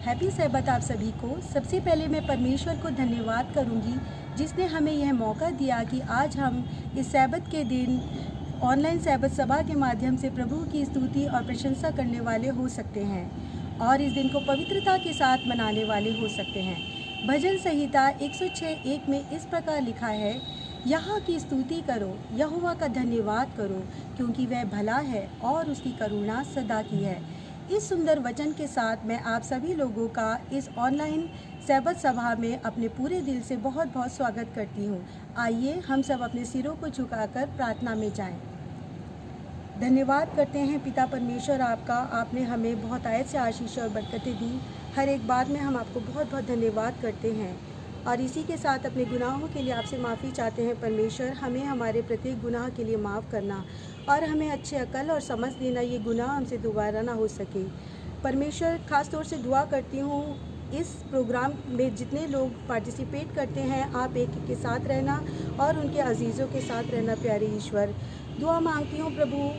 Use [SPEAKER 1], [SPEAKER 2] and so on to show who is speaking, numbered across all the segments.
[SPEAKER 1] Happy सैबत आप सभी को। सबसे पहले मैं परमेश्वर को धन्यवाद करूंगी जिसने हमें यह मौका दिया कि आज हम इस सैबत के दिन ऑनलाइन सैबत सभा के माध्यम से प्रभु की स्तुति और प्रशंसा करने वाले हो सकते हैं और इस दिन को पवित्रता के साथ मनाने वाले हो सकते हैं। भजन संहिता 106:1 में इस प्रकार लिखा है, यहाँ की स्तुति करो, यहोवा का धन्यवाद करो, क्योंकि वह भला है और उसकी करुणा सदा की है। इस सुंदर वचन के साथ मैं आप सभी लोगों का इस ऑनलाइन सैबत सभा में अपने पूरे दिल से बहुत बहुत स्वागत करती हूँ। आइए हम सब अपने सिरों को झुकाकर प्रार्थना में जाएं। धन्यवाद करते हैं पिता परमेश्वर आपका, आपने हमें बहुत आयत से आशीष और बरकतें दी। हर एक बात में हम आपको बहुत बहुत धन्यवाद करते हैं और इसी के साथ अपने गुनाहों के लिए आपसे माफ़ी चाहते हैं। परमेश्वर, हमें हमारे प्रत्येक गुनाह के लिए माफ़ करना और हमें अच्छे अकल और समझ देना, ये गुनाह हमसे दोबारा ना हो सके। परमेश्वर, ख़ास तौर से दुआ करती हूँ इस प्रोग्राम में जितने लोग पार्टिसिपेट करते हैं, आप एक के साथ रहना और उनके अजीज़ों के साथ रहना। प्यारे ईश्वर, दुआ मांगती हूँ प्रभु,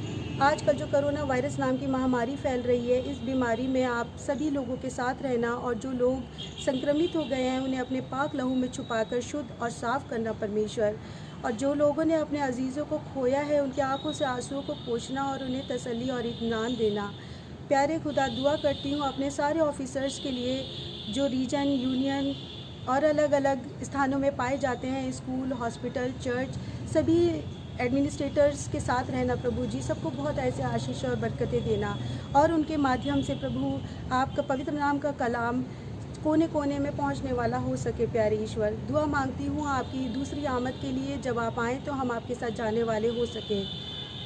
[SPEAKER 1] आजकल जो कोरोना वायरस नाम की महामारी फैल रही है, इस बीमारी में आप सभी लोगों के साथ रहना और जो लोग संक्रमित हो गए हैं उन्हें अपने पाक लहू में छुपाकर शुद्ध और साफ़ करना परमेश्वर। और जो लोगों ने अपने अजीज़ों को खोया है, उनकी आंखों से आंसुओं को पोंछना और उन्हें तसल्ली और इत्मीनान देना। प्यारे खुदा, दुआ करती हूँ अपने सारे ऑफिसर्स के लिए जो रीजन, यूनियन और अलग अलग स्थानों में पाए जाते हैं, स्कूल, हॉस्पिटल, चर्च, सभी एडमिनिस्ट्रेटर्स के साथ रहना प्रभु जी। सबको बहुत ऐसे आशीष और बरकतें देना और उनके माध्यम से प्रभु आपका पवित्र नाम का कलाम कोने कोने में पहुंचने वाला हो सके। प्यारे ईश्वर, दुआ मांगती हूँ आपकी दूसरी आमद के लिए, जब आप आएँ तो हम आपके साथ जाने वाले हो सकें।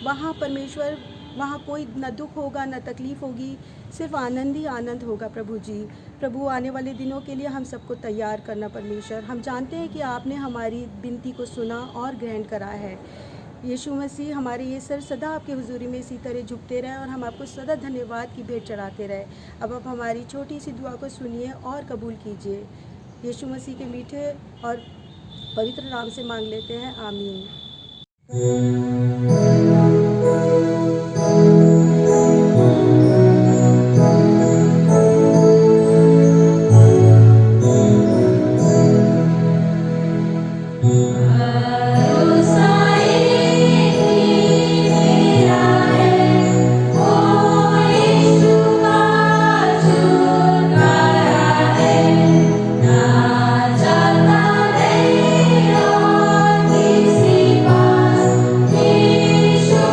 [SPEAKER 1] वहाँ परमेश्वर, वहाँ कोई न दुख होगा न तकलीफ़ होगी, सिर्फ आनंद ही आनंद होगा प्रभु जी। प्रभु, आने वाले दिनों के लिए हम सबको तैयार करना परमेश्वर। हम जानते हैं कि आपने हमारी विनती को सुना और ग्रहण करा है। यीशु मसीह, हमारे ये सर सदा आपके हुजूरी में इसी तरह झुकते रहे और हम आपको सदा धन्यवाद की भेंट चढ़ाते रहे। अब आप हमारी छोटी सी दुआ को सुनिए और कबूल कीजिए। यीशु मसीह के मीठे और पवित्र नाम से मांग लेते हैं, आमीन।
[SPEAKER 2] Isi pas, Yesu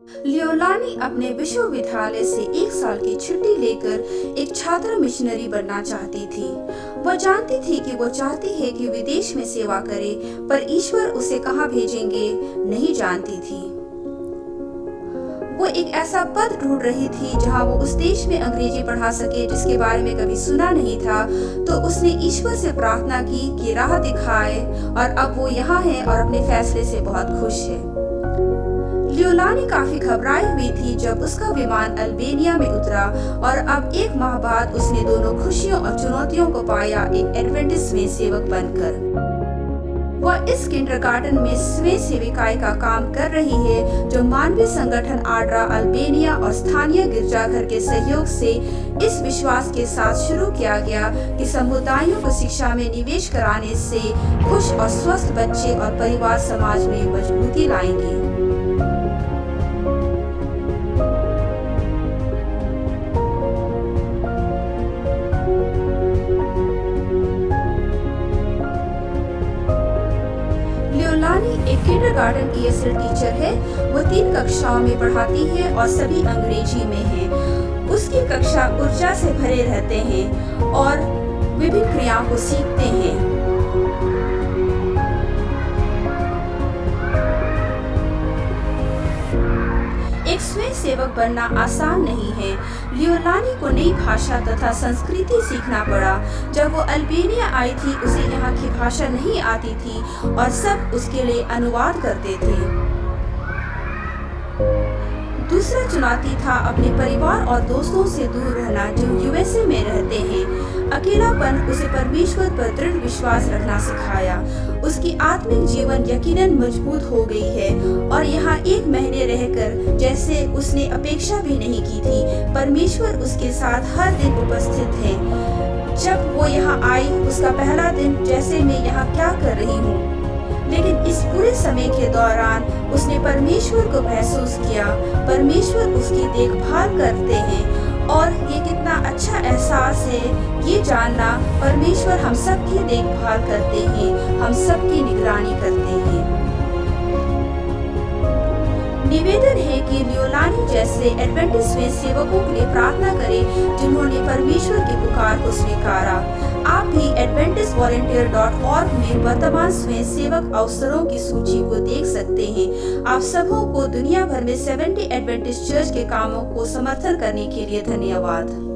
[SPEAKER 2] लियोलानी अपने विश्वविद्यालय से 1 साल की छुट्टी लेकर एक छात्र मिशनरी बनना चाहती थी। वह जानती थी कि वो चाहती है कि विदेश में सेवा करे, पर ईश्वर उसे कहाँ भेजेंगे नहीं जानती थी। वो एक ऐसा पद ढूंढ रही थी जहाँ वो उस देश में अंग्रेजी पढ़ा सके जिसके बारे में कभी सुना नहीं था। तो उसने ईश्वर से प्रार्थना की कि राह दिखाए, और अब वो यहाँ है और अपने फैसले से बहुत खुश है। लियोलानी काफी घबराई हुई थी जब उसका विमान अल्बानिया में उतरा, और अब 1 माह बाद उसने दोनों खुशियों और चुनौतियों को पाया एक एडवेंटिस्ट में सेवक बनकर। वह इस किंडरगार्टन में स्वयं सेविकाई का काम कर रही है, जो मानवीय संगठन आड्रा अल्बानिया और स्थानीय गिरजाघर के सहयोग से इस विश्वास के साथ शुरू किया गया कि समुदायों को शिक्षा में निवेश कराने से खुश और स्वस्थ बच्चे और परिवार समाज में मजबूती लाएंगे। लियोलानी एक किंडरगार्टन ESL टीचर है। वो 3 कक्षाओं में पढ़ाती है और सभी अंग्रेजी में है। उसकी कक्षा ऊर्जा से भरे रहते हैं और विभिन्न क्रियाओं को सीखते हैं। एक स्वयं सेवक बनना आसान नहीं है। लियोलानी को नई भाषा तथा संस्कृति सीखना पड़ा। जब वो अल्बानिया आई थी, उसे यहाँ की भाषा नहीं आती थी और सब उसके लिए अनुवाद करते थे। दूसरा चुनौती था अपने परिवार और दोस्तों से दूर रहना जो USA में रहते हैं। अकेलापन उसे परमेश्वर पर दृढ़ विश्वास रखना सिखाया। उसकी आत्मिक जीवन यकीनन मजबूत हो गई है और यहाँ 1 महीने रहकर, जैसे उसने अपेक्षा भी नहीं की थी, परमेश्वर उसके साथ हर दिन उपस्थित है। जब वो यहाँ आई, उसका पहला दिन जैसे मैं यहाँ क्या कर रही हूँ, लेकिन इस पूरे समय के दौरान उसने परमेश्वर को महसूस किया। परमेश्वर उसकी देखभाल करते हैं और ये कितना अच्छा एहसास है ये जानना, परमेश्वर हम सब की देखभाल करते हैं, हम सब की निगरानी करते हैं। निवेदन है कि लियोलानी जैसे एडवेंटिस्ट में सेवकों के लिए प्रार्थना करें जिन्होंने परमेश्वर की पुकार को स्वीकारा। आप भी adventistvolunteer.org में वर्तमान स्वयं सेवक अवसरों की सूची को देख सकते हैं। आप सबों को दुनिया भर में 70 एडवेंटिस्ट चर्च के कामों को समर्थन करने के लिए धन्यवाद।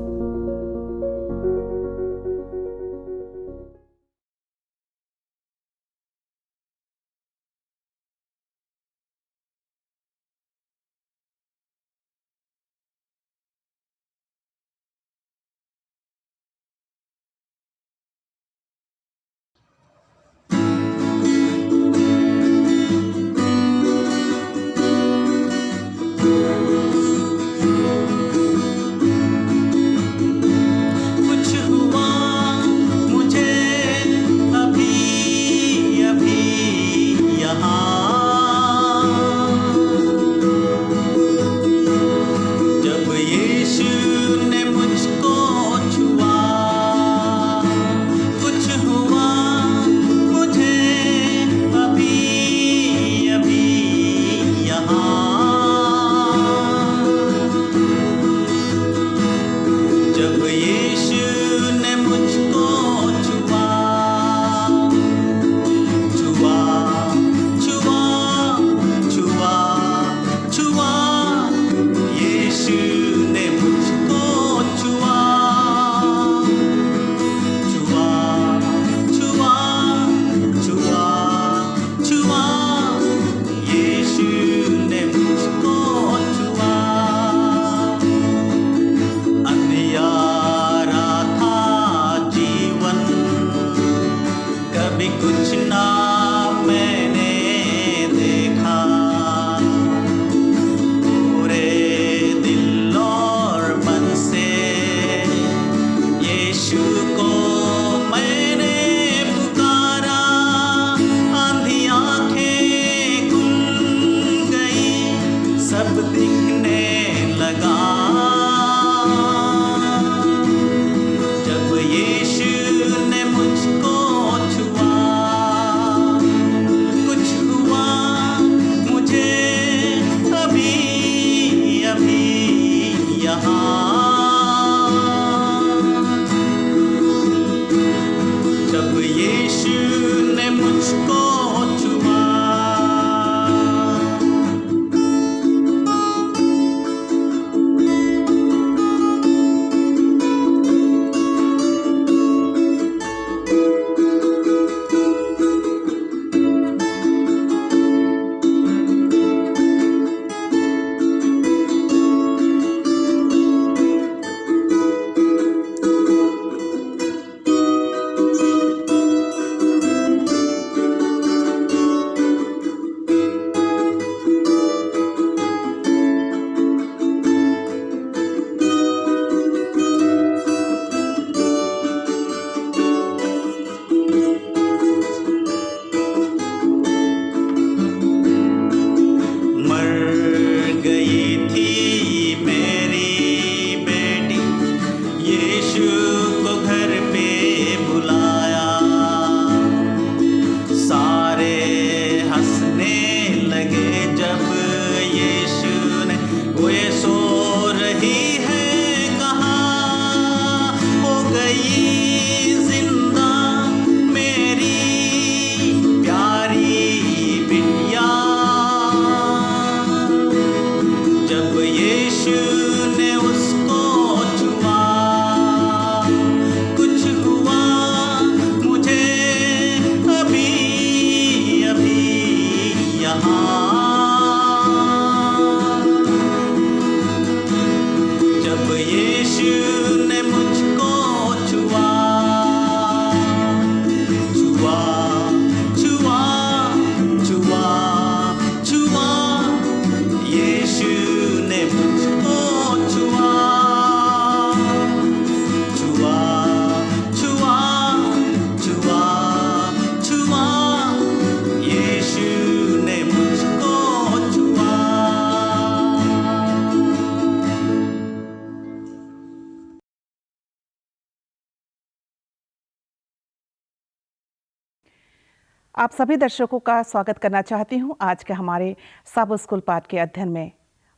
[SPEAKER 3] आप सभी दर्शकों का स्वागत करना चाहती हूं आज के हमारे साबो स्कूल पाठ के अध्ययन में,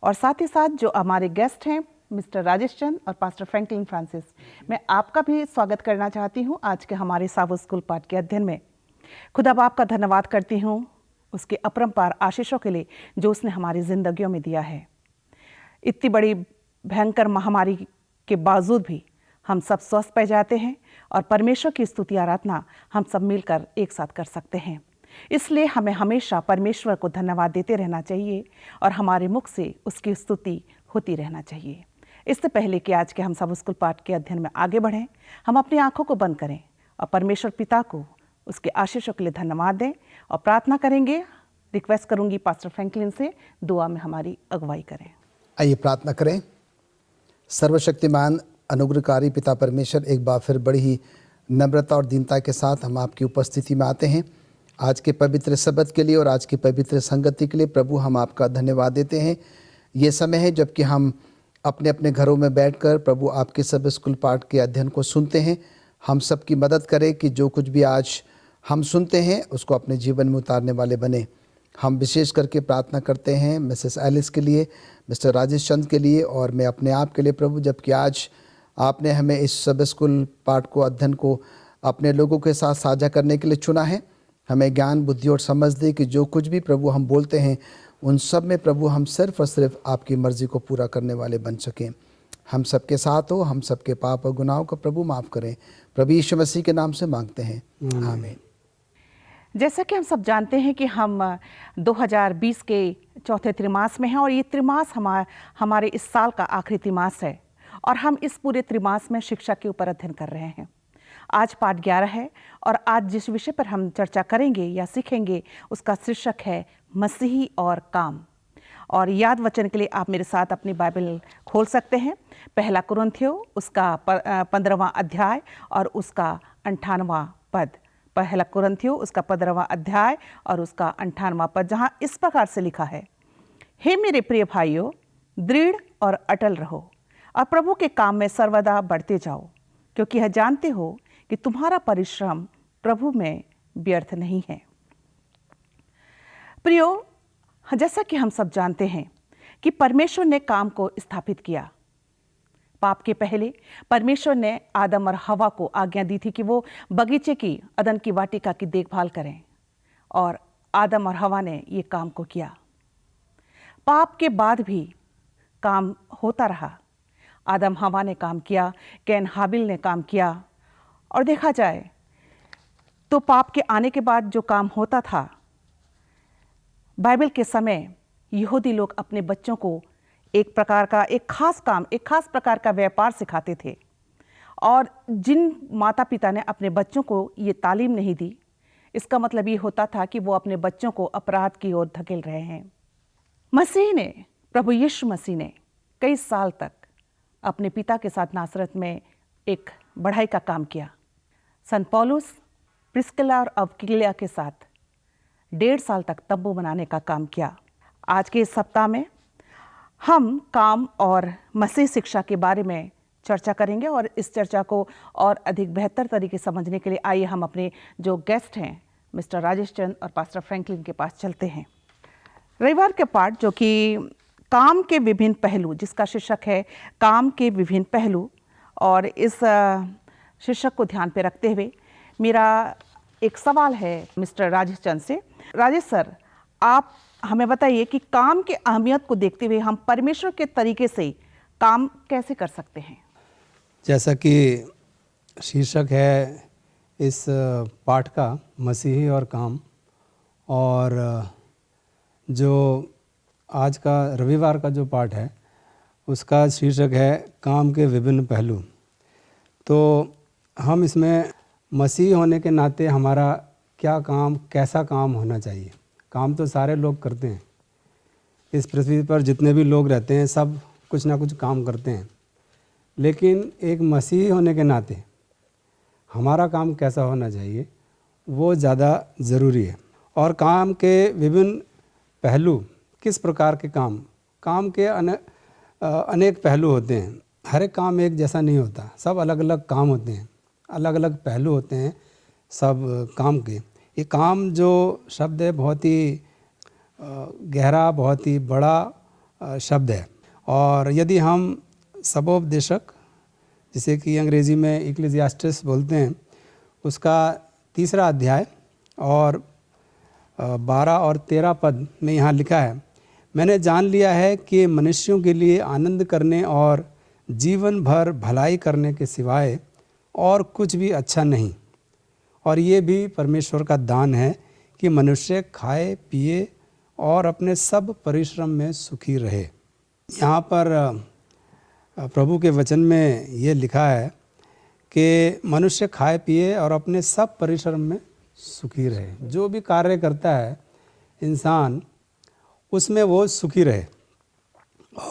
[SPEAKER 3] और साथ ही साथ जो हमारे गेस्ट हैं मिस्टर राजेश चंद और पास्टर फ्रैंकलिन फ्रांसिस, मैं आपका भी स्वागत करना चाहती हूं आज के हमारे साबो स्कूल पाठ के अध्ययन में। खुदा बाप का धन्यवाद करती हूं उसके अपरंपार आशीषों के लिए जो उसने हमारी जिंदगियों में दिया है। इतनी बड़ी भयंकर महामारी के बावजूद भी हम सब स्वस्थ पाए जाते हैं और परमेश्वर की स्तुति आराधना हम सब मिलकर एक साथ कर सकते हैं। इसलिए हमें हमेशा परमेश्वर को धन्यवाद देते रहना चाहिए और हमारे मुख से उसकी स्तुति होती रहना चाहिए। इससे पहले कि आज के हम सब स्कूल पाठ के अध्ययन में आगे बढ़ें, हम अपनी आंखों को बंद करें और परमेश्वर पिता को उसके आशीषों के लिए धन्यवाद दें और प्रार्थना करेंगे। रिक्वेस्ट करूंगी पास्टर फ्रैंकलिन से दुआ में हमारी अगुवाई करें।
[SPEAKER 4] आइए प्रार्थना करें। सर्वशक्तिमान अनुग्रहकारी पिता परमेश्वर, एक बार फिर बड़ी ही नम्रता और दीनता के साथ हम आपकी उपस्थिति में आते हैं आज के पवित्र शब्द के लिए और आज की पवित्र संगति के लिए। प्रभु, हम आपका धन्यवाद देते हैं। ये समय है जबकि हम अपने अपने घरों में बैठकर प्रभु आपके सब स्कूल पाठ के अध्ययन को सुनते हैं। हम सब की मदद करें कि जो कुछ भी आज हम सुनते हैं उसको अपने जीवन में उतारने वाले बने। हम विशेष करके प्रार्थना करते हैं मिसेस एलिस के लिए, मिस्टर राजेश चंद के लिए और मैं अपने आप के लिए प्रभु, जबकि आज आपने हमें इस सब स्कूल पाठ को अध्ययन को अपने लोगों के साथ साझा करने के लिए चुना है। हमें ज्ञान, बुद्धि और समझ दे कि जो कुछ भी प्रभु हम बोलते हैं उन सब में प्रभु हम सिर्फ और सिर्फ आपकी मर्जी को पूरा करने वाले बन सकें। हम सबके साथ हो, हम सबके पाप और गुनाहों को प्रभु माफ़ करें। प्रभु यीशु मसीह के नाम से मांगते हैं, आमीन।
[SPEAKER 3] जैसा कि हम सब जानते हैं कि हम 2020 के चौथे त्रिमास में हैं और ये त्रिमास हमारे इस साल का आखिरी त्रिमास है और हम इस पूरे त्रिमास में शिक्षा के ऊपर अध्ययन कर रहे हैं। आज पाठ 11 है और आज जिस विषय पर हम चर्चा करेंगे या सीखेंगे उसका शीर्षक है मसीही और काम। और याद वचन के लिए आप मेरे साथ अपनी बाइबल खोल सकते हैं। पहला कुरिन्थियों उसका 15वां अध्याय और उसका 58वां पद। पहला कुरिन्थियों उसका 15वां अध्याय और उसका 58वां पद, जहाँ इस प्रकार से लिखा है, हे मेरे प्रिय भाइयों, दृढ़ और अटल रहो और प्रभु के काम में सर्वदा बढ़ते जाओ, क्योंकि यह जानते हो कि तुम्हारा परिश्रम प्रभु में व्यर्थ नहीं है। प्रियो, जैसा कि हम सब जानते हैं कि परमेश्वर ने काम को स्थापित किया। पाप के पहले परमेश्वर ने आदम और हवा को आज्ञा दी थी कि वो बगीचे की, अदन की वाटिका की देखभाल करें, और आदम और हवा ने ये काम को किया। पाप के बाद भी काम होता रहा। आदम हवा ने काम किया, कैन हाबिल ने काम किया, और देखा जाए तो पाप के आने के बाद जो काम होता था, बाइबल के समय यहूदी लोग अपने बच्चों को एक खास प्रकार का व्यापार सिखाते थे, और जिन माता पिता ने अपने बच्चों को ये तालीम नहीं दी, इसका मतलब ये होता था कि वो अपने बच्चों को अपराध की ओर धकेल रहे हैं। प्रभु यीशु मसीह ने कई साल तक अपने पिता के साथ नासरत में एक बढ़ाई का काम किया। संत पौलुस प्रिस्किला और अक्विला के साथ 1.5 साल तक तंबू बनाने का काम किया। आज के इस सप्ताह में हम काम और मसीह शिक्षा के बारे में चर्चा करेंगे, और इस चर्चा को और अधिक बेहतर तरीके से समझने के लिए आइए हम अपने जो गेस्ट हैं मिस्टर राजेश चंद और पास्टर फ्रैंकलिन के पास चलते हैं। रविवार के पाठ जो कि काम के विभिन्न पहलू, जिसका शीर्षक है काम के विभिन्न पहलू, और इस शीर्षक को ध्यान पे रखते हुए मेरा एक सवाल है मिस्टर राजेश चंद से। राजेश सर, आप हमें बताइए कि काम की अहमियत को देखते हुए हम परमेश्वर के तरीके से काम कैसे कर सकते हैं।
[SPEAKER 5] जैसा कि शीर्षक है इस पाठ का, मसीही और काम, और जो आज का रविवार का जो पाठ है उसका शीर्षक है काम के विभिन्न पहलू। तो हम इसमें मसीही होने के नाते हमारा क्या काम, कैसा काम होना चाहिए। काम तो सारे लोग करते हैं, इस पृथ्वी पर जितने भी लोग रहते हैं सब कुछ ना कुछ काम करते हैं, लेकिन एक मसीही होने के नाते हमारा काम कैसा होना चाहिए वो ज़्यादा ज़रूरी है। और काम के विभिन्न पहलू, किस प्रकार के काम के अनेक पहलू होते हैं। हर एक काम एक जैसा नहीं होता, सब अलग अलग काम होते हैं, अलग अलग पहलू होते हैं सब काम के। ये काम जो शब्द है बहुत ही गहरा, बहुत ही बड़ा शब्द है। और यदि हम सबोपदेशक, जिसे कि अंग्रेज़ी में इक्लेसियास्टिस बोलते हैं, उसका 3 अध्याय और 12 और 13 पद में यहाँ लिखा है, मैंने जान लिया है कि मनुष्यों के लिए आनंद करने और जीवन भर भलाई करने के सिवाय और कुछ भी अच्छा नहीं, और ये भी परमेश्वर का दान है कि मनुष्य खाए पिए और अपने सब परिश्रम में सुखी रहे। यहाँ पर प्रभु के वचन में ये लिखा है कि मनुष्य खाए पिए और अपने सब परिश्रम में सुखी रहे। जो भी कार्य करता है इंसान, उसमें वो सुखी रहे।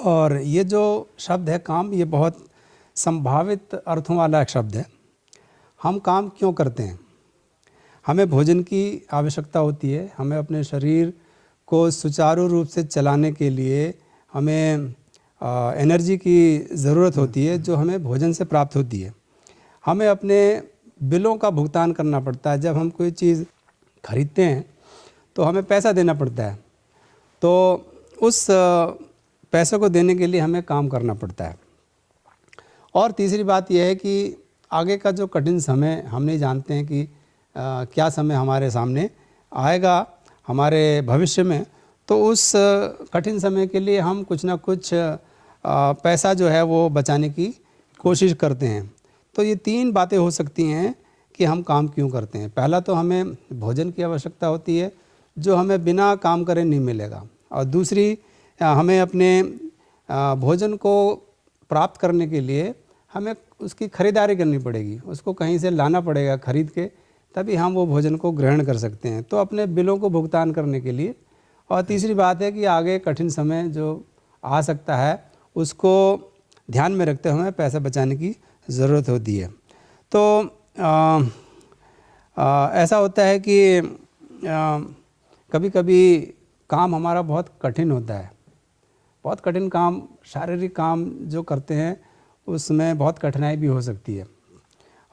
[SPEAKER 5] और ये जो शब्द है काम, ये बहुत संभावित अर्थों वाला एक शब्द है। हम काम क्यों करते हैं? हमें भोजन की आवश्यकता होती है, हमें अपने शरीर को सुचारू रूप से चलाने के लिए हमें एनर्जी की ज़रूरत होती है, जो हमें भोजन से प्राप्त होती है। हमें अपने बिलों का भुगतान करना पड़ता है। जब हम कोई चीज़ खरीदते हैं तो हमें पैसा देना पड़ता है, तो उस पैसे को देने के लिए हमें काम करना पड़ता है। और तीसरी बात यह है कि आगे का जो कठिन समय, हम नहीं जानते हैं कि क्या समय हमारे सामने आएगा हमारे भविष्य में, तो उस कठिन समय के लिए हम कुछ ना कुछ पैसा जो है वो बचाने की कोशिश करते हैं। तो ये 3 बातें हो सकती हैं कि हम काम क्यों करते हैं। पहला तो हमें भोजन की आवश्यकता होती है, जो हमें बिना काम करे नहीं मिलेगा। और दूसरी, हमें अपने भोजन को प्राप्त करने के लिए हमें उसकी खरीदारी करनी पड़ेगी, उसको कहीं से लाना पड़ेगा खरीद के, तभी हम वो भोजन को ग्रहण कर सकते हैं, तो अपने बिलों को भुगतान करने के लिए। और तीसरी बात है कि आगे कठिन समय जो आ सकता है उसको ध्यान में रखते हुए पैसा बचाने की ज़रूरत होती है। तो ऐसा होता है कि कभी कभी काम हमारा बहुत कठिन होता है। बहुत कठिन काम, शारीरिक काम जो करते हैं उसमें बहुत कठिनाई भी हो सकती है।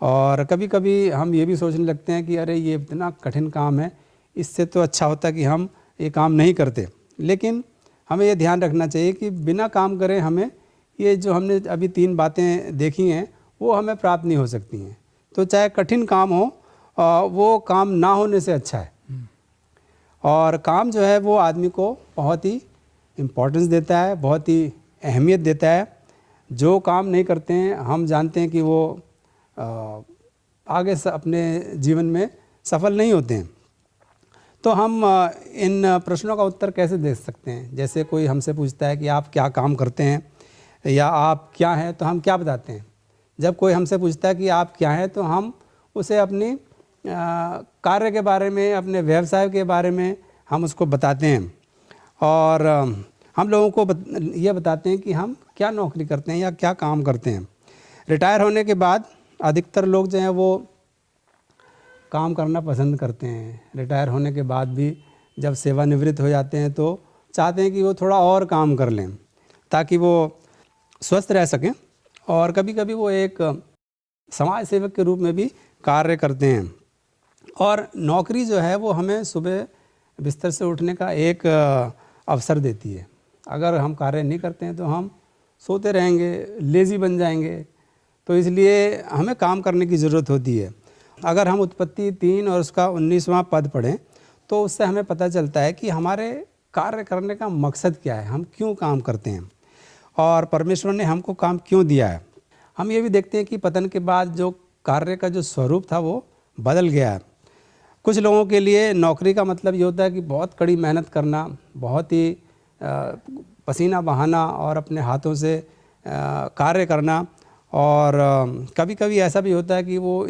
[SPEAKER 5] और कभी कभी हम ये भी सोचने लगते हैं कि अरे ये इतना कठिन काम है, इससे तो अच्छा होता कि हम ये काम नहीं करते। लेकिन हमें ये ध्यान रखना चाहिए कि बिना काम करे हमें ये जो हमने अभी 3 बातें देखी हैं वो हमें प्राप्त नहीं हो सकती हैं। तो चाहे कठिन काम हो, वो काम ना होने से अच्छा है। और काम जो है वो आदमी को बहुत ही इम्पोर्टेंस देता है, बहुत ही अहमियत देता है। जो काम नहीं करते हैं, हम जानते हैं कि वो आगे से अपने जीवन में सफल नहीं होते हैं। तो हम इन प्रश्नों का उत्तर कैसे दे सकते हैं? जैसे कोई हमसे पूछता है कि आप क्या काम करते हैं या आप क्या हैं, तो हम क्या बताते हैं? जब कोई हमसे पूछता है कि आप क्या हैं, तो हम उसे अपनी कार्य के बारे में, अपने व्यवसाय के बारे में हम उसको बताते हैं। और हम लोगों को ये बताते हैं कि हम क्या नौकरी करते हैं या क्या काम करते हैं। रिटायर होने के बाद अधिकतर लोग जो हैं वो काम करना पसंद करते हैं। रिटायर होने के बाद भी जब सेवानिवृत्त हो जाते हैं तो चाहते हैं कि वो थोड़ा और काम कर लें ताकि वो स्वस्थ रह सकें। और कभी कभी वो एक समाज सेवक के रूप में भी कार्य करते हैं। और नौकरी जो है वो हमें सुबह बिस्तर से उठने का एक अवसर देती है। अगर हम कार्य नहीं करते हैं तो हम सोते रहेंगे, लेज़ी बन जाएंगे। तो इसलिए हमें काम करने की ज़रूरत होती है। अगर हम उत्पत्ति 3 और उसका 19वां पद पढ़ें तो उससे हमें पता चलता है कि हमारे कार्य करने का मकसद क्या है, हम क्यों काम करते हैं और परमेश्वर ने हमको काम क्यों दिया है। हम ये भी देखते हैं कि पतन के बाद जो कार्य का जो स्वरूप था वो बदल गया है। कुछ लोगों के लिए नौकरी का मतलब ये होता है कि बहुत कड़ी मेहनत करना, बहुत ही पसीना बहाना और अपने हाथों से कार्य करना। और कभी कभी ऐसा भी होता है कि वो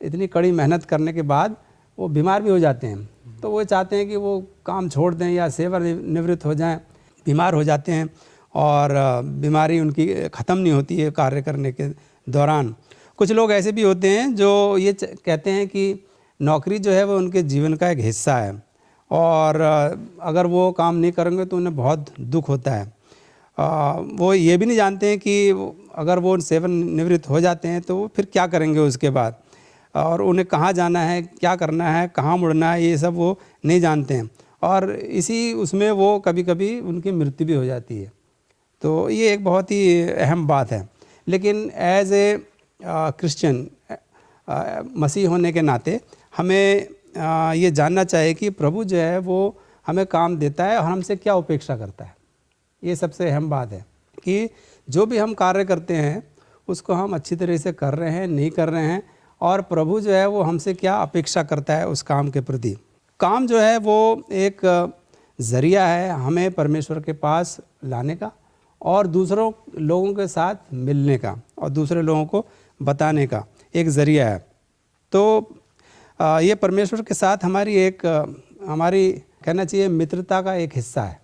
[SPEAKER 5] इतनी कड़ी मेहनत करने के बाद वो बीमार भी हो जाते हैं, तो वो चाहते हैं कि वो काम छोड़ दें या सेवानिवृत्त हो जाएं। बीमार हो जाते हैं और बीमारी उनकी ख़त्म नहीं होती है कार्य करने के दौरान। कुछ लोग ऐसे भी होते हैं जो ये कहते हैं कि नौकरी जो है वो उनके जीवन का एक हिस्सा है और अगर वो काम नहीं करेंगे तो उन्हें बहुत दुख होता है। वो ये भी नहीं जानते हैं कि अगर वो सेवानिवृत्त हो जाते हैं तो वो फिर क्या करेंगे उसके बाद। और उन्हें कहाँ जाना है, क्या करना है, कहाँ मुड़ना है, ये सब वो नहीं जानते हैं और इसी उसमें वो कभी कभी उनकी मृत्यु भी हो जाती है। तो ये एक बहुत ही अहम बात है। लेकिन एज ए क्रिश्चियन मसीह होने के नाते हमें ये जानना चाहिए कि प्रभु जो है वो हमें काम देता है और हमसे क्या अपेक्षा करता है। ये सबसे अहम बात है कि जो भी हम कार्य करते हैं उसको हम अच्छी तरह से कर रहे हैं, नहीं कर रहे हैं, और प्रभु जो है वो हमसे क्या अपेक्षा करता है उस काम के प्रति। काम जो है वो एक ज़रिया है हमें परमेश्वर के पास लाने का और दूसरों लोगों के साथ मिलने का और दूसरे लोगों को बताने का एक ज़रिया है। तो ये परमेश्वर के साथ हमारी कहना चाहिए मित्रता का एक हिस्सा है।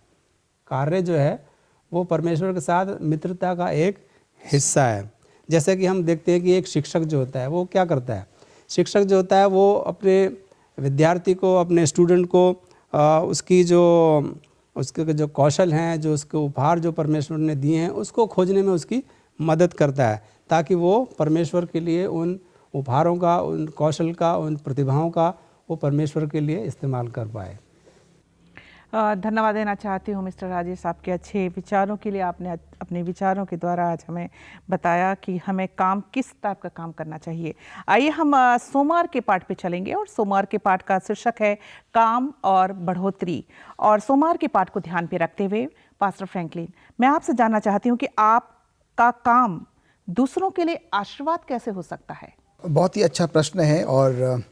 [SPEAKER 5] कार्य जो है वो परमेश्वर के साथ मित्रता का एक हिस्सा है। जैसे कि हम देखते हैं कि एक शिक्षक जो होता है वो क्या करता है, शिक्षक जो होता है वो अपने विद्यार्थी को, अपने स्टूडेंट को उसके जो कौशल हैं, जो उसके उपहार जो परमेश्वर ने दिए हैं उसको खोजने में उसकी मदद करता है ताकि वो परमेश्वर के लिए उन उपहारों का, उन कौशल का, उन प्रतिभाओं का वो परमेश्वर के लिए इस्तेमाल कर पाए।
[SPEAKER 3] धन्यवाद देना चाहती हूँ मिस्टर राजेश आपके अच्छे विचारों के लिए। आपने अपने विचारों के द्वारा आज हमें बताया कि हमें काम किस टाइप का काम करना चाहिए। आइए हम सोमवार के पाठ पे चलेंगे और सोमवार के पाठ का शीर्षक है काम और बढ़ोतरी। और सोमवार के पाठ को ध्यान पे रखते हुए पास्टर फ्रैंकलिन, मैं आपसे जानना चाहती हूँ कि आपका काम दूसरों के लिए आशीर्वाद कैसे हो सकता है?
[SPEAKER 4] बहुत ही अच्छा प्रश्न है और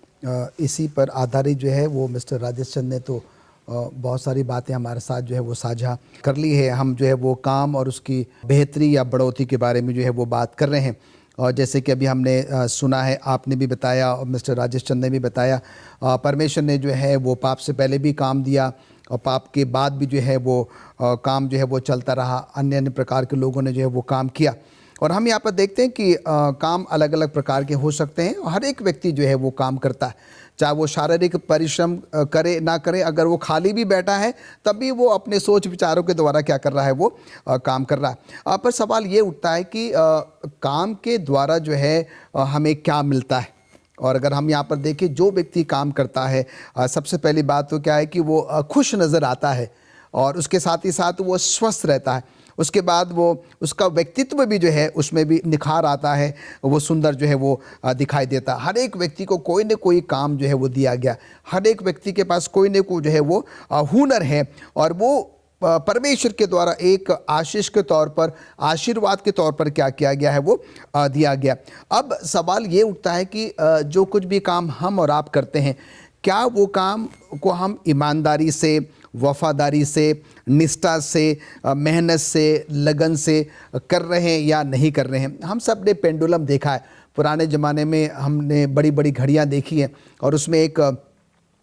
[SPEAKER 4] इसी पर आधारित जो है वो मिस्टर राजेश चंद ने तो बहुत सारी बातें हमारे साथ जो है वो साझा कर ली है। हम जो है वो काम और उसकी बेहतरी या बढ़ोतरी के बारे में जो है वो बात कर रहे हैं। और जैसे कि अभी हमने सुना है, आपने भी बताया और मिस्टर राजेश चंद ने भी बताया, परमेश्वर ने जो है वो पाप से पहले भी काम दिया और पाप के बाद भी जो है वो काम जो है वो चलता रहा। अन्य अन्य प्रकार के लोगों ने जो है वो काम किया और हम यहाँ पर देखते हैं कि काम अलग अलग प्रकार के हो सकते हैं। हर एक व्यक्ति जो है वो काम करता है, चाहे वो शारीरिक परिश्रम करे ना करे, अगर वो खाली भी बैठा है तब भी वो अपने सोच विचारों के द्वारा क्या कर रहा है, वो काम कर रहा है। पर सवाल ये उठता है कि काम के द्वारा जो है हमें क्या मिलता है। और अगर हम यहाँ पर देखें, जो व्यक्ति काम करता है सबसे पहली बात तो क्या है कि वो खुश नज़र आता है और उसके साथ ही साथ वो स्वस्थ रहता है। उसके बाद वो उसका व्यक्तित्व भी जो है उसमें भी निखार आता है, वो सुंदर जो है वो दिखाई देता है। हर एक व्यक्ति को कोई न कोई काम जो है वो दिया गया, हर एक व्यक्ति के पास कोई न कोई जो है वो हुनर है और वो परमेश्वर के द्वारा एक आशीष के तौर पर, आशीर्वाद के तौर पर क्या किया गया है, वो दिया गया। अब सवाल ये उठता है कि जो कुछ भी काम हम और आप करते हैं, क्या वो काम को हम ईमानदारी से, वफादारी से, निष्ठा से, मेहनत से, लगन से कर रहे हैं या नहीं कर रहे हैं। हम सब ने पेंडुलम देखा है। पुराने ज़माने में हमने बड़ी बड़ी घड़ियां देखी हैं और उसमें एक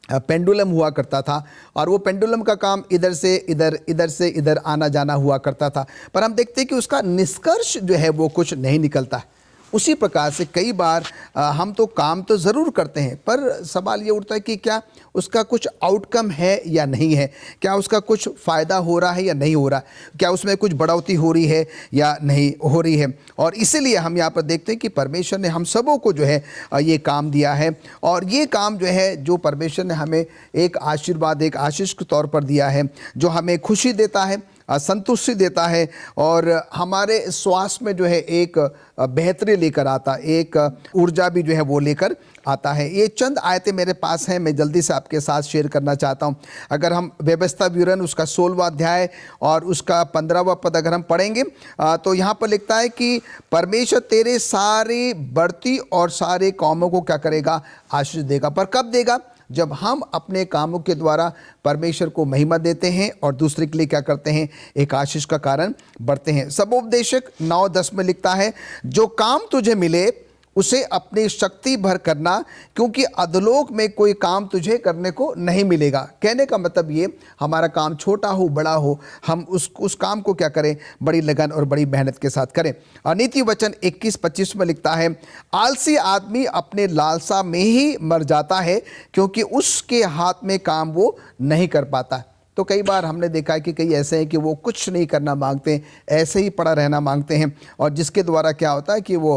[SPEAKER 4] पेंडुलम हुआ करता था और वो पेंडुलम का काम इधर से इधर, इधर से इधर आना जाना हुआ करता था। पर हम देखते हैं कि उसका निष्कर्ष जो है वो कुछ नहीं निकलता है। उसी प्रकार से कई बार हम तो काम तो ज़रूर करते हैं, पर सवाल ये उठता है कि क्या उसका कुछ आउटकम है या नहीं है, क्या उसका कुछ फ़ायदा हो रहा है या नहीं हो रहा है, क्या उसमें कुछ बढ़ोतरी हो रही है या नहीं हो रही है। और इसीलिए हम यहाँ पर देखते हैं कि परमेश्वर ने हम सबों को जो है ये काम दिया है और ये काम जो है, जो परमेश्वर ने हमें एक आशीर्वाद, एक आशीष के तौर पर दिया है, जो हमें खुशी देता है, संतुष्टि देता है और हमारे स्वास्थ्य में जो है एक बेहतरी लेकर आता, एक ऊर्जा भी जो है वो लेकर आता है। ये चंद आयतें मेरे पास हैं, मैं जल्दी से आपके साथ शेयर करना चाहता हूँ। अगर हम व्यवस्था विवरण उसका 16वां अध्याय और उसका 15वां पद अगर हम पढ़ेंगे तो यहाँ पर लिखता है कि परमेश्वर तेरे सारे बढ़ती और सारे कामों को क्या करेगा, आशीष देगा। पर कब देगा? जब हम अपने कामों के द्वारा परमेश्वर को महिमा देते हैं और दूसरे के लिए क्या करते हैं, एक आशीष का कारण बढ़ते हैं। सबोपदेशक 9:10 में लिखता है, जो काम तुझे मिले उसे अपनी शक्ति भर करना, क्योंकि अधोलोक में कोई काम तुझे करने को नहीं मिलेगा। कहने का मतलब ये, हमारा काम छोटा हो बड़ा हो, हम उस काम को क्या करें, बड़ी लगन और बड़ी मेहनत के साथ करें। नीति वचन 21:25 में लिखता है, आलसी आदमी अपने लालसा में ही मर जाता है, क्योंकि उसके हाथ में काम वो नहीं कर पाता। तो कई बार हमने देखा है कि कई ऐसे हैं कि वो कुछ नहीं करना मांगते हैं, ऐसे ही पड़ा रहना मांगते हैं और जिसके द्वारा क्या होता है कि वो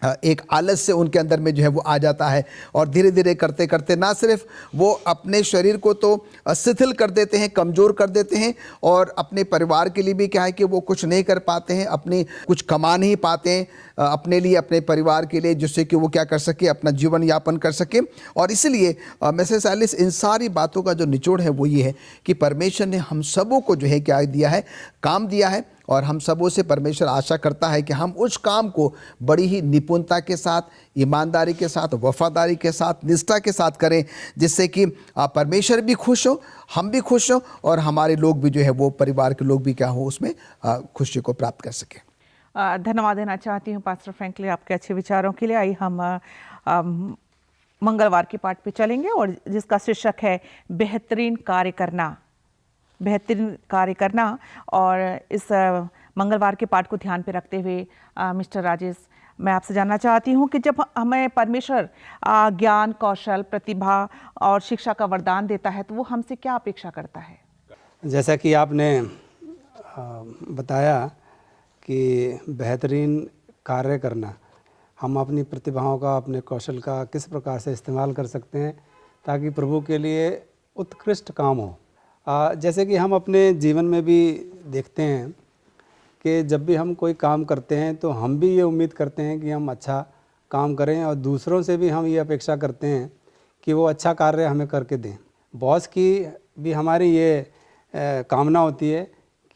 [SPEAKER 4] एक आलस्य उनके अंदर में जो है वो आ जाता है, और धीरे धीरे करते करते ना सिर्फ वो अपने शरीर को तो शिथिल कर देते हैं, कमज़ोर कर देते हैं, और अपने परिवार के लिए भी क्या है कि वो कुछ नहीं कर पाते हैं, अपनी कुछ कमा नहीं पाते हैं अपने लिए, अपने परिवार के लिए, जिससे कि वो क्या कर सके, अपना जीवन यापन कर सके। और इसलिए मिसेस एलिस, इन सारी बातों का जो निचोड़ है वो ये है कि परमेश्वर ने हम सबों को जो है क्या दिया है, काम दिया है, और हम सबों से परमेश्वर आशा करता है कि हम उस काम को बड़ी ही निपुणता के साथ, ईमानदारी के साथ, वफादारी के साथ, निष्ठा के साथ करें, जिससे कि परमेश्वर भी खुश हो, हम भी खुश हो, और हमारे लोग भी जो है वो परिवार के लोग भी क्या हो उसमें खुशी को प्राप्त कर सकें।
[SPEAKER 3] धन्यवाद देना चाहती हूँ पास्टर फ्रैंकलिन आपके अच्छे विचारों के लिए। आई हम मंगलवार के पाठ पे चलेंगे, और जिसका शीर्षक है बेहतरीन कार्य करना, बेहतरीन कार्य करना। और इस मंगलवार के पाठ को ध्यान पे रखते हुए मिस्टर राजेश, मैं आपसे जानना चाहती हूँ कि जब हमें परमेश्वर ज्ञान, कौशल, प्रतिभा और शिक्षा का वरदान देता है तो वो हमसे क्या अपेक्षा करता है?
[SPEAKER 5] जैसा कि आपने बताया कि बेहतरीन कार्य करना, हम अपनी प्रतिभाओं का, अपने कौशल का किस प्रकार से इस्तेमाल कर सकते हैं ताकि प्रभु के लिए उत्कृष्ट काम हो। जैसे कि हम अपने जीवन में भी देखते हैं कि जब भी हम कोई काम करते हैं तो हम भी ये उम्मीद करते हैं कि हम अच्छा काम करें, और दूसरों से भी हम ये अपेक्षा करते हैं कि वो अच्छा कार्य हमें करके दें। बॉस की भी हमारी ये कामना होती है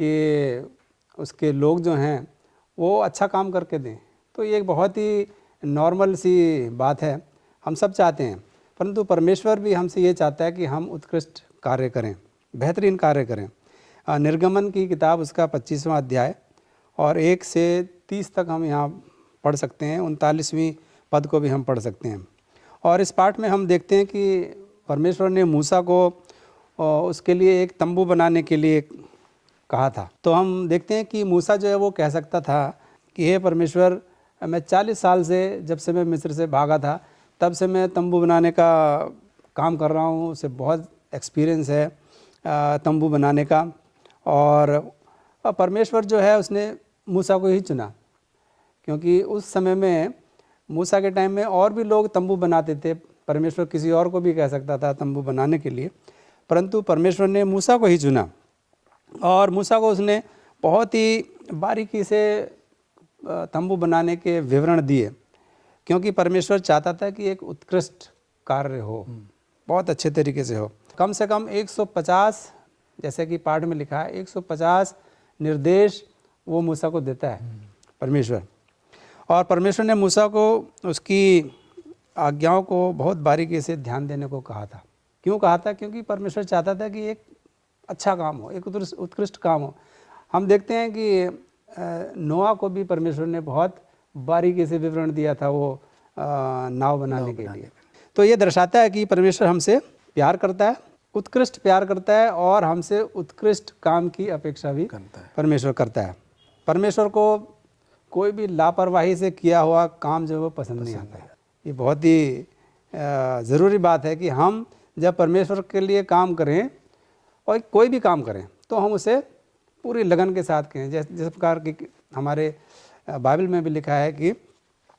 [SPEAKER 5] कि उसके लोग जो हैं वो अच्छा काम करके दें। तो ये एक बहुत ही नॉर्मल सी बात है, हम सब चाहते हैं, परंतु परमेश्वर भी हमसे ये चाहता है कि हम उत्कृष्ट कार्य करें, बेहतरीन कार्य करें। निर्गमन की किताब उसका 25वां अध्याय और 1 से 30 तक हम यहाँ पढ़ सकते हैं, 39वीं पद को भी हम पढ़ सकते हैं। और इस पाठ में हम देखते हैं कि परमेश्वर ने मूसा को उसके लिए एक तंबू बनाने के लिए कहा था। तो हम देखते हैं कि मूसा जो है वो कह सकता था कि हे परमेश्वर, मैं 40 साल से, जब से मैं मिस्र से भागा था तब से मैं तंबू बनाने का काम कर रहा हूँ, उसे बहुत एक्सपीरियंस है तंबू बनाने का। और परमेश्वर जो है उसने मूसा को ही चुना, क्योंकि उस समय में मूसा के टाइम में और भी लोग तंबू बनाते थे, परमेश्वर किसी और को भी कह सकता था तंबू बनाने के लिए, परंतु परमेश्वर ने मूसा को ही चुना। और मूसा को उसने बहुत ही बारीकी से तंबू बनाने के विवरण दिए, क्योंकि परमेश्वर चाहता था कि एक उत्कृष्ट कार्य हो, बहुत अच्छे तरीके से हो। कम से कम 150, जैसे कि पाठ में लिखा है, 150 निर्देश वो मूसा को देता है परमेश्वर। और परमेश्वर ने मूसा को उसकी आज्ञाओं को बहुत बारीकी से ध्यान देने को कहा था। क्यों कहा था? क्योंकि परमेश्वर चाहता था कि एक अच्छा काम हो, एक उत्कृष्ट काम हो। हम देखते हैं कि नोआ को भी परमेश्वर ने बहुत बारीकी से विवरण दिया था वो नाव बनाने के लिए। तो ये दर्शाता है कि परमेश्वर हमसे प्यार करता है, उत्कृष्ट प्यार करता है, और हमसे उत्कृष्ट काम की अपेक्षा भी परमेश्वर करता है। परमेश्वर को कोई भी लापरवाही से किया हुआ काम जो वो पसंद नहीं आता है। ये बहुत ही ज़रूरी बात है कि हम जब परमेश्वर के लिए काम करें और कोई भी काम करें तो हम उसे पूरी लगन के साथ करें। जिस प्रकार की हमारे बाइबल में भी लिखा है कि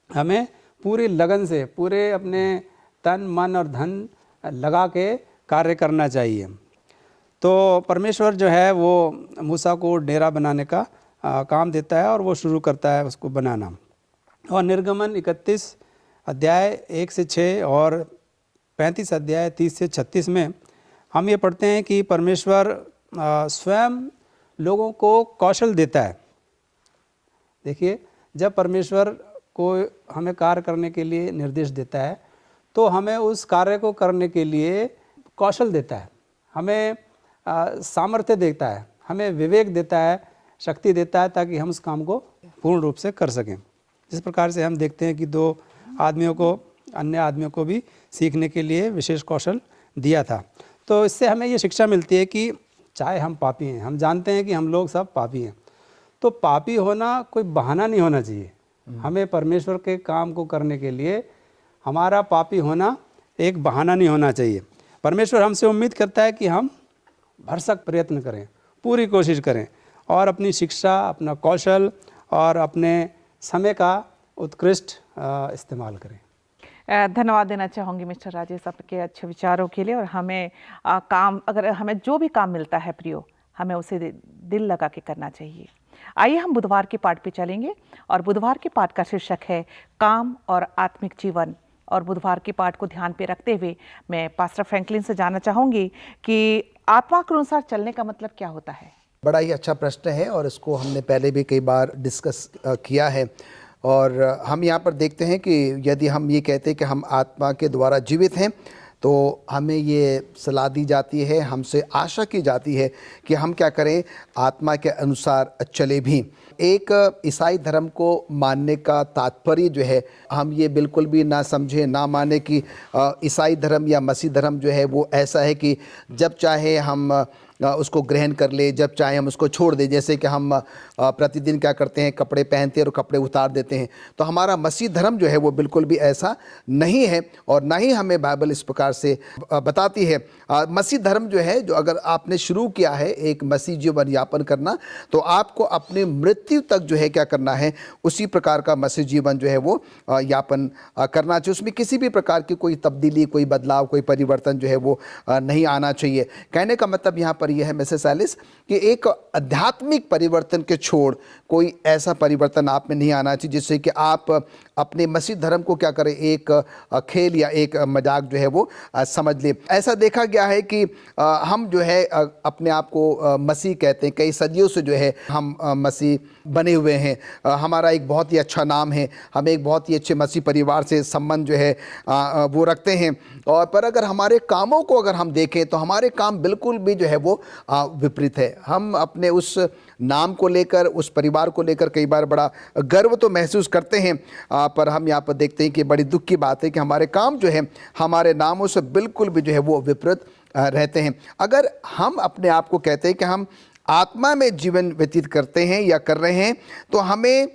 [SPEAKER 5] हमें पूरी लगन से, पूरे अपने तन, मन और धन लगा के कार्य करना चाहिए। तो परमेश्वर जो है वो मूसा को डेरा बनाने का काम देता है और वो शुरू करता है उसको बनाना। और निर्गमन 31 अध्याय 1 से 6 और 35 अध्याय 30 से 36 में हम ये पढ़ते हैं कि परमेश्वर स्वयं लोगों को कौशल देता है। देखिए, जब परमेश्वर को हमें कार्य करने के लिए निर्देश देता है तो हमें उस कार्य को करने के लिए कौशल देता है, हमें सामर्थ्य देता है, हमें विवेक देता है, शक्ति देता है, ताकि हम उस काम को पूर्ण रूप से कर सकें। जिस प्रकार से हम देखते हैं कि 2 आदमियों को, अन्य आदमियों को भी सीखने के लिए विशेष कौशल दिया था। तो इससे हमें ये शिक्षा मिलती है कि चाहे हम पापी हैं, हम जानते हैं कि हम लोग सब पापी हैं, तो पापी होना कोई बहाना नहीं होना चाहिए। हमें परमेश्वर के काम को करने के लिए हमारा पापी होना एक बहाना नहीं होना चाहिए। परमेश्वर हमसे उम्मीद करता है कि हम भरसक प्रयत्न करें, पूरी कोशिश करें और अपनी शिक्षा, अपना कौशल और अपने समय का उत्कृष्ट इस्तेमाल करें।
[SPEAKER 3] धन्यवाद देना चाहूँगी मिस्टर राजेश आपके अच्छे विचारों के लिए। और हमें काम, अगर हमें जो भी काम मिलता है प्रियो, हमें उसे दिल लगा के करना चाहिए। आइए हम बुधवार के पाठ पे चलेंगे और बुधवार के पाठ का शीर्षक है काम और आत्मिक जीवन। और बुधवार के पाठ को ध्यान पे रखते हुए मैं पास्टर फ्रैंकलिन से जानना चाहूँगी कि आत्मा के अनुसार चलने का मतलब क्या होता है।
[SPEAKER 4] बड़ा ही अच्छा प्रश्न है और इसको हमने पहले भी कई बार डिस्कस किया है। और हम यहाँ पर देखते हैं कि यदि हम ये कहते हैं कि हम आत्मा के द्वारा जीवित हैं, तो हमें ये सलाह दी जाती है, हमसे आशा की जाती है कि हम क्या करें, आत्मा के अनुसार चले भी। एक ईसाई धर्म को मानने का तात्पर्य जो है, हम ये बिल्कुल भी ना समझें, ना माने कि ईसाई धर्म या मसीह धर्म जो है वो ऐसा है कि जब चाहे हम उसको ग्रहण कर ले, जब चाहे हम उसको छोड़ दें। जैसे कि हम प्रतिदिन क्या करते हैं, कपड़े पहनते हैं और कपड़े उतार देते हैं। तो हमारा मसीह धर्म जो है वो बिल्कुल भी ऐसा नहीं है और ना ही हमें बाइबल इस प्रकार से बताती है। मसीह धर्म जो है, जो अगर आपने शुरू किया है एक मसीह जीवन यापन करना, तो आपको अपने मृत्यु तक जो है क्या करना है, उसी प्रकार का मसीह जीवन जो है वो यापन करना चाहिए। उसमें किसी भी प्रकार की कोई तब्दीली, कोई बदलाव, कोई परिवर्तन जो है वो नहीं आना चाहिए। कहने का मतलब यहाँ पर यह है मिसेस एलिस कि एक आध्यात्मिक परिवर्तन के छोड़ कोई ऐसा परिवर्तन आप में नहीं आना चाहिए जिससे कि आप अपने मसीह धर्म को क्या करें, एक खेल या एक मजाक जो है वो समझ ले। ऐसा देखा गया है कि हम जो है अपने आप को मसीह कहते हैं, कई सदियों से जो है हम मसीह बने हुए हैं। हमारा एक बहुत ही अच्छा नाम है, हम एक बहुत ही अच्छे मसीह परिवार से संबंध जो है वो रखते हैं। और पर अगर हमारे कामों को अगर हम देखें तो हमारे काम बिल्कुल भी जो है वो विपरीत है। हम अपने उस नाम को लेकर, उस परिवार को लेकर कई बार बड़ा गर्व तो महसूस करते हैं, पर हम यहाँ पर देखते हैं कि बड़ी दुख की बात है कि हमारे काम जो है हमारे नामों से बिल्कुल भी जो है वो विपरीत रहते हैं। अगर हम अपने आप को कहते हैं कि हम आत्मा में जीवन व्यतीत करते हैं या कर रहे हैं, तो हमें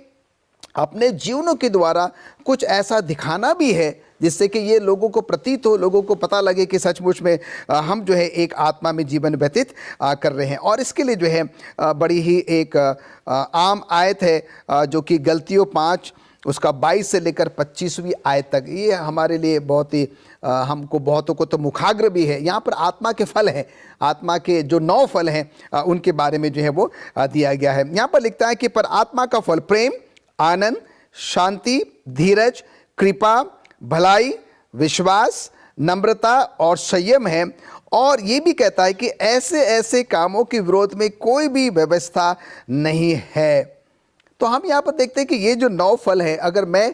[SPEAKER 4] अपने जीवनों के द्वारा कुछ ऐसा दिखाना भी है जिससे कि ये लोगों को प्रतीत हो, लोगों को पता लगे कि सचमुच में हम जो है एक आत्मा में जीवन व्यतीत कर रहे हैं। और इसके लिए जो है बड़ी ही एक आम आयत है जो कि गलतियों 5 उसका 22 से लेकर 25वीं आयत तक, ये हमारे लिए बहुत ही हमको बहुतों को तो मुखाग्र भी है। यहाँ पर आत्मा के फल हैं, आत्मा के जो 9 फल हैं उनके बारे में जो है वो दिया गया है। यहाँ पर लिखता है कि पर आत्मा का फल प्रेम, आनंद, शांति, धीरज, कृपा, भलाई, विश्वास, नम्रता और संयम है। और ये भी कहता है कि ऐसे ऐसे कामों के विरोध में कोई भी व्यवस्था नहीं है। तो हम यहाँ पर देखते हैं कि ये जो 9 फल है, अगर मैं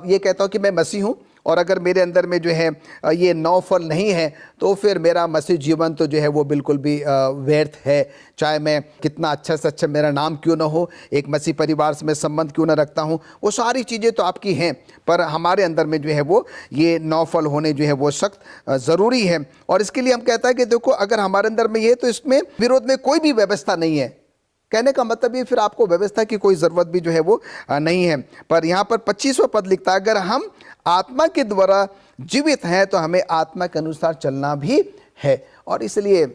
[SPEAKER 4] ये कहता हूँ कि मैं मसीह हूँ और अगर मेरे अंदर में जो है ये 9 फल नहीं है, तो फिर मेरा मसीह जीवन तो जो है वो बिल्कुल भी व्यर्थ है। चाहे मैं कितना अच्छा से अच्छा मेरा नाम क्यों ना हो, एक मसीह परिवार से मैं संबंध क्यों ना रखता हूँ, वो सारी चीज़ें तो आपकी हैं, पर हमारे अंदर में जो है वो ये 9 फल होने जो है वो सख्त ज़रूरी है। और इसके लिए हम कहता है कि देखो, अगर हमारे अंदर में ये, तो इसमें विरोध में कोई भी व्यवस्था नहीं है। कहने का मतलब ये फिर आपको व्यवस्था की कोई ज़रूरत भी जो है वो नहीं है। पर यहाँ पर 25वां पद लिखता है, अगर हम आत्मा के द्वारा जीवित हैं तो हमें आत्मा के अनुसार चलना भी है। और इसलिए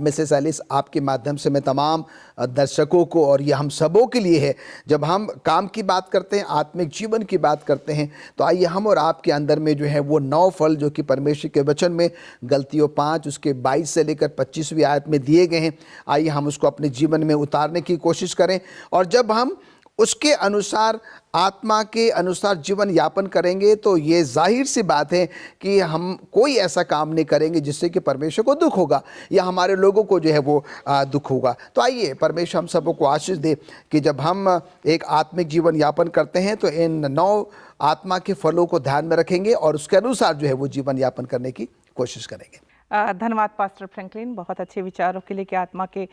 [SPEAKER 4] मिसेस एलिस, आपके माध्यम से मैं तमाम दर्शकों को, और ये हम सबों के लिए है, जब हम काम की बात करते हैं, आत्मिक जीवन की बात करते हैं, तो आइए हम और आपके अंदर में जो है वो 9 फल जो कि परमेश्वर के वचन में गलतियों 5 उसके 22 से लेकर 25वीं आयत में दिए गए हैं, आइए हम उसको अपने जीवन में उतारने की कोशिश करें। और जब हम उसके अनुसार, आत्मा के अनुसार जीवन यापन करेंगे, तो ये जाहिर सी बात है कि हम कोई ऐसा काम नहीं करेंगे जिससे कि परमेश्वर को दुख होगा या हमारे लोगों को जो है वो दुख होगा। तो आइए परमेश्वर हम सबों को आशीष दे कि जब हम एक आत्मिक जीवन यापन करते हैं तो इन 9 आत्मा के फलों को ध्यान में रखेंगे और उसके अनुसार जो है वो जीवन यापन करने की कोशिश करेंगे।
[SPEAKER 3] धन्यवाद पास्टर फ्रैंकलिन, बहुत अच्छे विचारों के लिए कि आत्मा के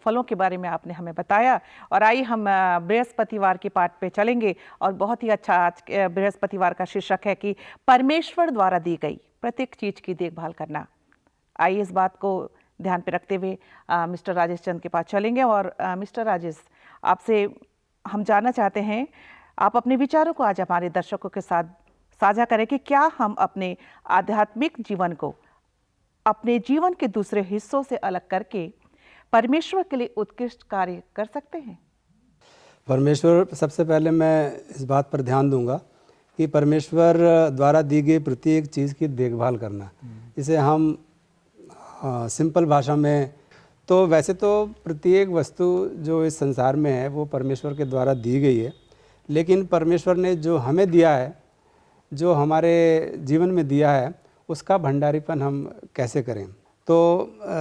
[SPEAKER 3] फलों के बारे में आपने हमें बताया। और आइए हम बृहस्पतिवार के पाठ पे चलेंगे और बहुत ही अच्छा आज बृहस्पतिवार का शीर्षक है कि परमेश्वर द्वारा दी गई प्रत्येक चीज़ की देखभाल करना। आइए इस बात को ध्यान पे रखते हुए मिस्टर राजेश चंद के पास चलेंगे। और मिस्टर राजेश, आपसे हम जानना चाहते हैं, आप अपने विचारों को आज हमारे दर्शकों के साथ साझा करें कि क्या हम अपने आध्यात्मिक जीवन को अपने जीवन के दूसरे हिस्सों से अलग करके परमेश्वर के लिए उत्कृष्ट कार्य कर सकते हैं?
[SPEAKER 5] परमेश्वर, सबसे पहले मैं इस बात पर ध्यान दूंगा कि परमेश्वर द्वारा दी गई प्रत्येक चीज़ की देखभाल करना, जिसे हम सिंपल भाषा में, तो वैसे तो प्रत्येक वस्तु जो इस संसार में है वो परमेश्वर के द्वारा दी गई है, लेकिन परमेश्वर ने जो हमें दिया है, जो हमारे जीवन में दिया है, उसका भंडारीपन हम कैसे करें। तो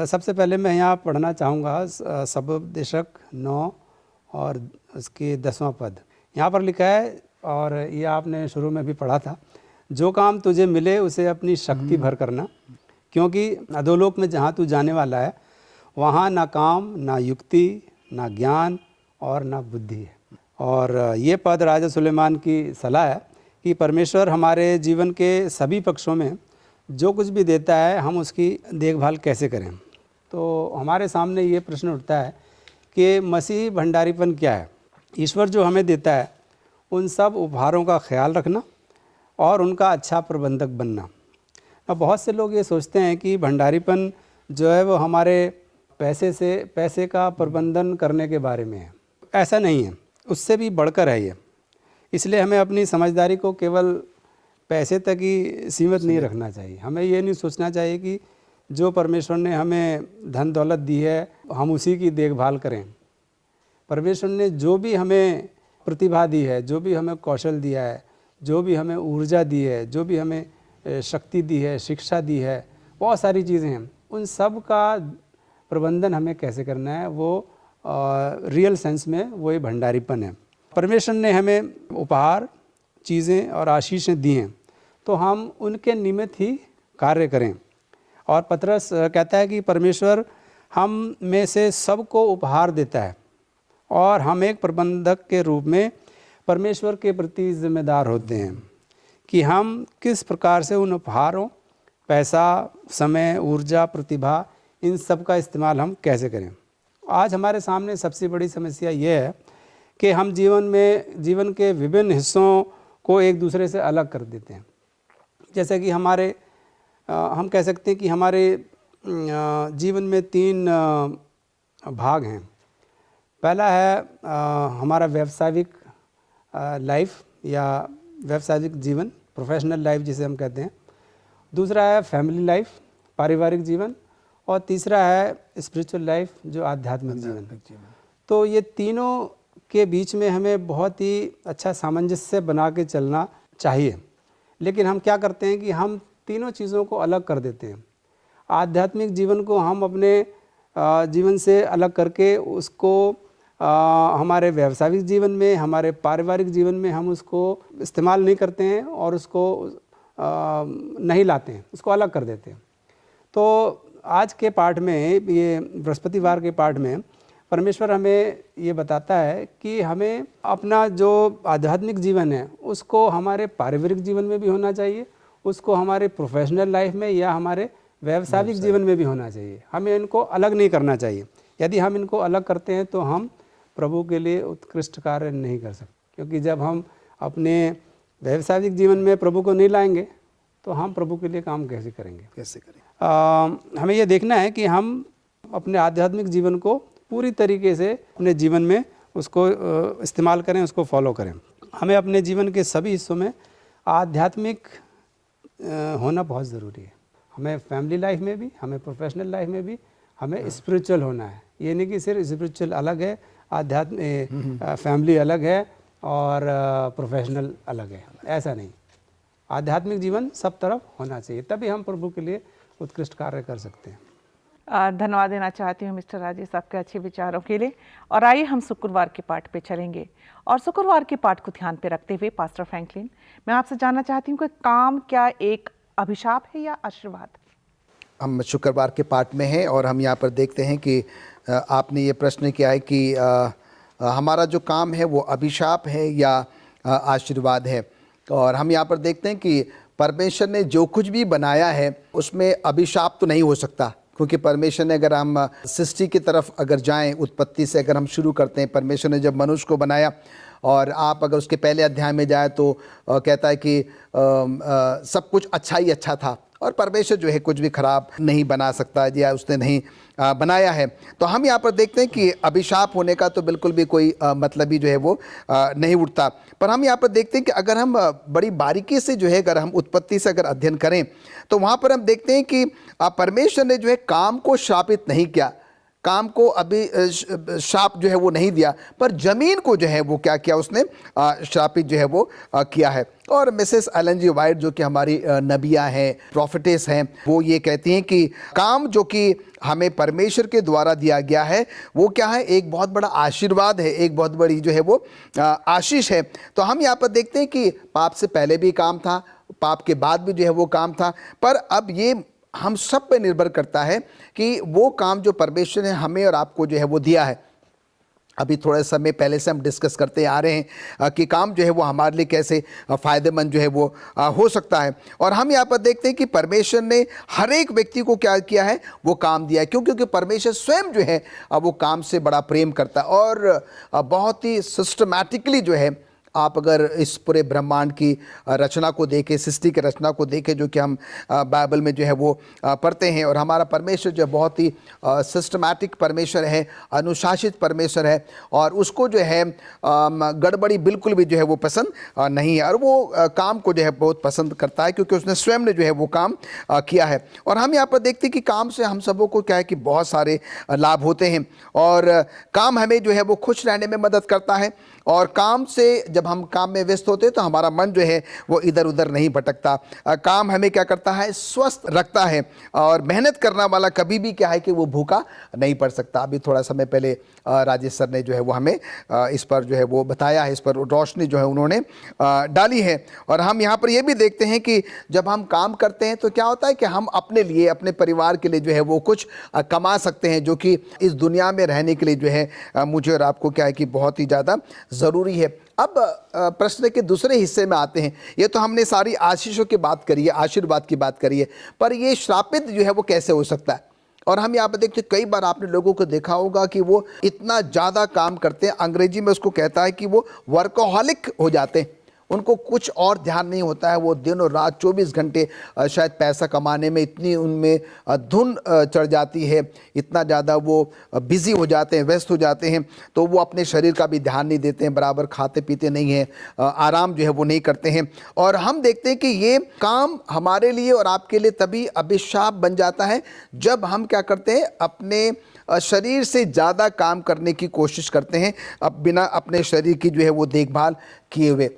[SPEAKER 5] सबसे पहले मैं यहाँ पढ़ना चाहूँगा सबोपदेशक 9 और उसके 10वां पद। यहाँ पर लिखा है, और ये आपने शुरू में भी पढ़ा था, जो काम तुझे मिले उसे अपनी शक्ति भर करना, क्योंकि अधोलोक में जहाँ तू जाने वाला है वहाँ ना काम, ना युक्ति, ना ज्ञान और ना बुद्धि है। और ये पद राजा सुलेमान की सलाह है कि परमेश्वर हमारे जीवन के सभी पक्षों में जो कुछ भी देता है हम उसकी देखभाल कैसे करें। तो हमारे सामने ये प्रश्न उठता है कि मसीही भंडारीपन क्या है। ईश्वर जो हमें देता है उन सब उपहारों का ख्याल रखना और उनका अच्छा प्रबंधक बनना। अब बहुत से लोग ये सोचते हैं कि भंडारीपन जो है वो हमारे पैसे का प्रबंधन करने के बारे में है। ऐसा नहीं है, उससे भी बढ़कर है ये। इसलिए हमें अपनी समझदारी को केवल पैसे तक ही सीमित नहीं रखना चाहिए। हमें ये नहीं सोचना चाहिए कि जो परमेश्वर ने हमें धन दौलत दी है हम उसी की देखभाल करें। परमेश्वर ने जो भी हमें प्रतिभा दी है, जो भी हमें कौशल दिया है, जो भी हमें ऊर्जा दी है, जो भी हमें शक्ति दी है, शिक्षा दी है, बहुत सारी चीज़ें हैं, उन सब का प्रबंधन हमें कैसे करना है, वो रियल सेंस में वो ये भंडारीपन है। परमेश्वर ने हमें उपहार, चीज़ें और आशीषें दी हैं, तो हम उनके निमित्त ही कार्य करें। और पतरस कहता है कि परमेश्वर हम में से सबको उपहार देता है और हम एक प्रबंधक के रूप में परमेश्वर के प्रति जिम्मेदार होते हैं कि हम किस प्रकार से उन उपहारों, पैसा, समय, ऊर्जा, प्रतिभा, इन सब का इस्तेमाल हम कैसे करें। आज हमारे सामने सबसे बड़ी समस्या ये है कि हम जीवन के विभिन्न हिस्सों को एक दूसरे से अलग कर देते हैं। जैसे कि हम कह सकते हैं कि हमारे जीवन में 3 भाग हैं। पहला है हमारा व्यावसायिक लाइफ या व्यावसायिक जीवन, प्रोफेशनल लाइफ जिसे हम कहते हैं। दूसरा है फैमिली लाइफ, पारिवारिक जीवन। और तीसरा है स्पिरिचुअल लाइफ, जो आध्यात्मिक जीवन। तो ये तीनों के बीच में हमें बहुत ही अच्छा सामंजस्य बना के चलना चाहिए। लेकिन हम क्या करते हैं कि हम तीनों चीज़ों को अलग कर देते हैं। आध्यात्मिक जीवन को हम अपने जीवन से अलग करके उसको हमारे व्यावसायिक जीवन में, हमारे पारिवारिक जीवन में हम उसको इस्तेमाल नहीं करते हैं और उसको नहीं लाते हैं, उसको अलग कर देते हैं। तो आज के पाठ में, ये बृहस्पतिवार के पाठ में, परमेश्वर हमें ये बताता है कि हमें अपना जो आध्यात्मिक जीवन है उसको हमारे पारिवारिक जीवन में भी होना चाहिए, उसको हमारे प्रोफेशनल लाइफ में या हमारे व्यावसायिक जीवन में भी होना चाहिए। हमें इनको अलग नहीं करना चाहिए। यदि हम इनको अलग करते हैं तो हम प्रभु के लिए उत्कृष्ट कार्य नहीं कर सकते, क्योंकि जब हम अपने व्यावसायिक जीवन में प्रभु को नहीं लाएंगे तो हम प्रभु के लिए काम कैसे करेंगे। हमें ये देखना है कि हम अपने आध्यात्मिक जीवन को पूरी तरीके से अपने जीवन में उसको इस्तेमाल करें, उसको फॉलो करें। हमें अपने जीवन के सभी हिस्सों में आध्यात्मिक होना बहुत ज़रूरी है। हमें फैमिली लाइफ में भी, हमें प्रोफेशनल लाइफ में भी हमें स्पिरिचुअल होना है। ये नहीं कि सिर्फ स्पिरिचुअल अलग है, फैमिली अलग है और प्रोफेशनल अलग है, ऐसा नहीं। आध्यात्मिक जीवन सब तरफ होना चाहिए, तभी हम प्रभु के लिए उत्कृष्ट कार्य कर सकते हैं।
[SPEAKER 3] धन्यवाद देना चाहती हूँ मिस्टर राजेश आपके अच्छे विचारों के लिए। और आइए हम शुक्रवार के पाठ पे चलेंगे। और शुक्रवार के पाठ को ध्यान पे रखते हुए पास्टर फ्रैंकलिन, मैं आपसे जानना चाहती हूँ कि काम क्या एक अभिशाप है या आशीर्वाद?
[SPEAKER 4] हम शुक्रवार के पाठ में हैं और हम यहाँ पर देखते हैं कि आपने ये प्रश्न किया है कि हमारा जो काम है वो अभिशाप है या आशीर्वाद है। और हम यहाँ पर देखते हैं कि परमेश्वर ने जो कुछ भी बनाया है उसमें अभिशाप तो नहीं हो सकता, क्योंकि परमेश्वर ने, अगर हम सृष्टि की तरफ अगर जाएं, उत्पत्ति से अगर हम शुरू करते हैं, परमेश्वर ने जब मनुष्य को बनाया और आप अगर उसके पहले अध्याय में जाए तो कहता है कि सब कुछ अच्छा ही अच्छा था और परमेश्वर जो है कुछ भी खराब नहीं बना सकता या उसने नहीं बनाया है। तो हम यहाँ पर देखते हैं कि अभिशाप होने का तो बिल्कुल भी कोई मतलब ही जो है वो नहीं उठता। पर हम यहाँ पर देखते हैं कि अगर हम बड़ी बारीकी से जो है अगर हम उत्पत्ति से अगर अध्ययन करें तो वहाँ पर हम देखते हैं कि परमेश्वर ने जो है काम को श्रापित नहीं किया, काम को अभी श्राप जो है वो नहीं दिया, पर जमीन को जो है वो क्या किया, उसने श्रापित जो है वो किया है। और मिसेस एलन जी वाइट जो कि हमारी नबिया हैं, प्रॉफिटेस हैं, वो ये कहती हैं कि काम जो कि हमें परमेश्वर के द्वारा दिया गया है वो क्या है, एक बहुत बड़ा आशीर्वाद है, एक बहुत बड़ी जो है वो आशीष है। तो हम यहाँ पर देखते हैं कि पाप से पहले भी काम था, पाप के बाद भी जो है वो काम था, पर अब ये हम सब पे निर्भर करता है कि वो काम जो परमेश्वर ने हमें और आपको जो है वो दिया है। अभी थोड़े समय पहले से हम डिस्कस करते आ रहे हैं कि काम जो है वो हमारे लिए कैसे फ़ायदेमंद जो है वो हो सकता है। और हम यहाँ पर देखते हैं कि परमेश्वर ने हर एक व्यक्ति को क्या किया है, वो काम दिया है। क्यों? क्योंकि परमेश्वर स्वयं जो है वो काम से बड़ा प्रेम करता है और बहुत ही सिस्टमैटिकली जो है, आप अगर इस पूरे ब्रह्मांड की रचना को देखें, सृष्टि की रचना को देखें जो कि हम बाइबल में जो है वो पढ़ते हैं, और हमारा परमेश्वर जो बहुत ही सिस्टमैटिक परमेश्वर है, अनुशासित परमेश्वर है, और उसको जो है गड़बड़ी बिल्कुल भी जो है वो पसंद नहीं है, और वो काम को जो है बहुत पसंद करता है क्योंकि उसने स्वयं ने जो है वो काम किया है। और हम यहाँ पर देखते हैं कि काम से हम सबों को क्या है कि बहुत सारे लाभ होते हैं, और काम हमें जो है वो खुश रहने में मदद करता है। और काम से जब हम काम में व्यस्त होते हैं तो हमारा मन जो है वो इधर उधर नहीं भटकता। काम हमें क्या करता है, स्वस्थ रखता है, और मेहनत करने वाला कभी भी क्या है कि वो भूखा नहीं पड़ सकता। अभी थोड़ा समय पहले राजेश सर ने जो है वो हमें इस पर जो है वो बताया है, इस पर रोशनी जो है उन्होंने डाली है। और हम यहाँ पर ये भी देखते हैं कि जब हम काम करते हैं तो क्या होता है कि हम अपने लिए, अपने परिवार के लिए जो है वो कुछ कमा सकते हैं, जो कि इस दुनिया में रहने के लिए जो है मुझे और आपको क्या है कि बहुत ही ज़्यादा ज़रूरी है। अब प्रश्न के दूसरे हिस्से में आते हैं। ये तो हमने सारी आशीषों की बात करी है, आशीर्वाद की बात करी है, पर ये श्रापित जो है वो कैसे हो सकता है? और हम यहाँ पर देखते कई बार आपने लोगों को देखा होगा कि वो इतना ज़्यादा काम करते हैं, अंग्रेजी में उसको कहता है कि वो वर्कोहॉलिक हो जाते हैं, उनको कुछ और ध्यान नहीं होता है, वो दिन और रात 24 घंटे शायद पैसा कमाने में इतनी उनमें धुन चढ़ जाती है, इतना ज़्यादा वो बिज़ी हो जाते हैं, व्यस्त हो जाते हैं, तो वो अपने शरीर का भी ध्यान नहीं देते हैं, बराबर खाते पीते नहीं हैं, आराम जो है वो नहीं करते हैं। और हम देखते हैं कि ये काम हमारे लिए और आपके लिए तभी अभिशाप बन जाता है जब हम क्या करते हैं, अपने शरीर से ज़्यादा काम करने की कोशिश करते हैं, अब बिना अपने शरीर की जो है वो देखभाल किए हुए।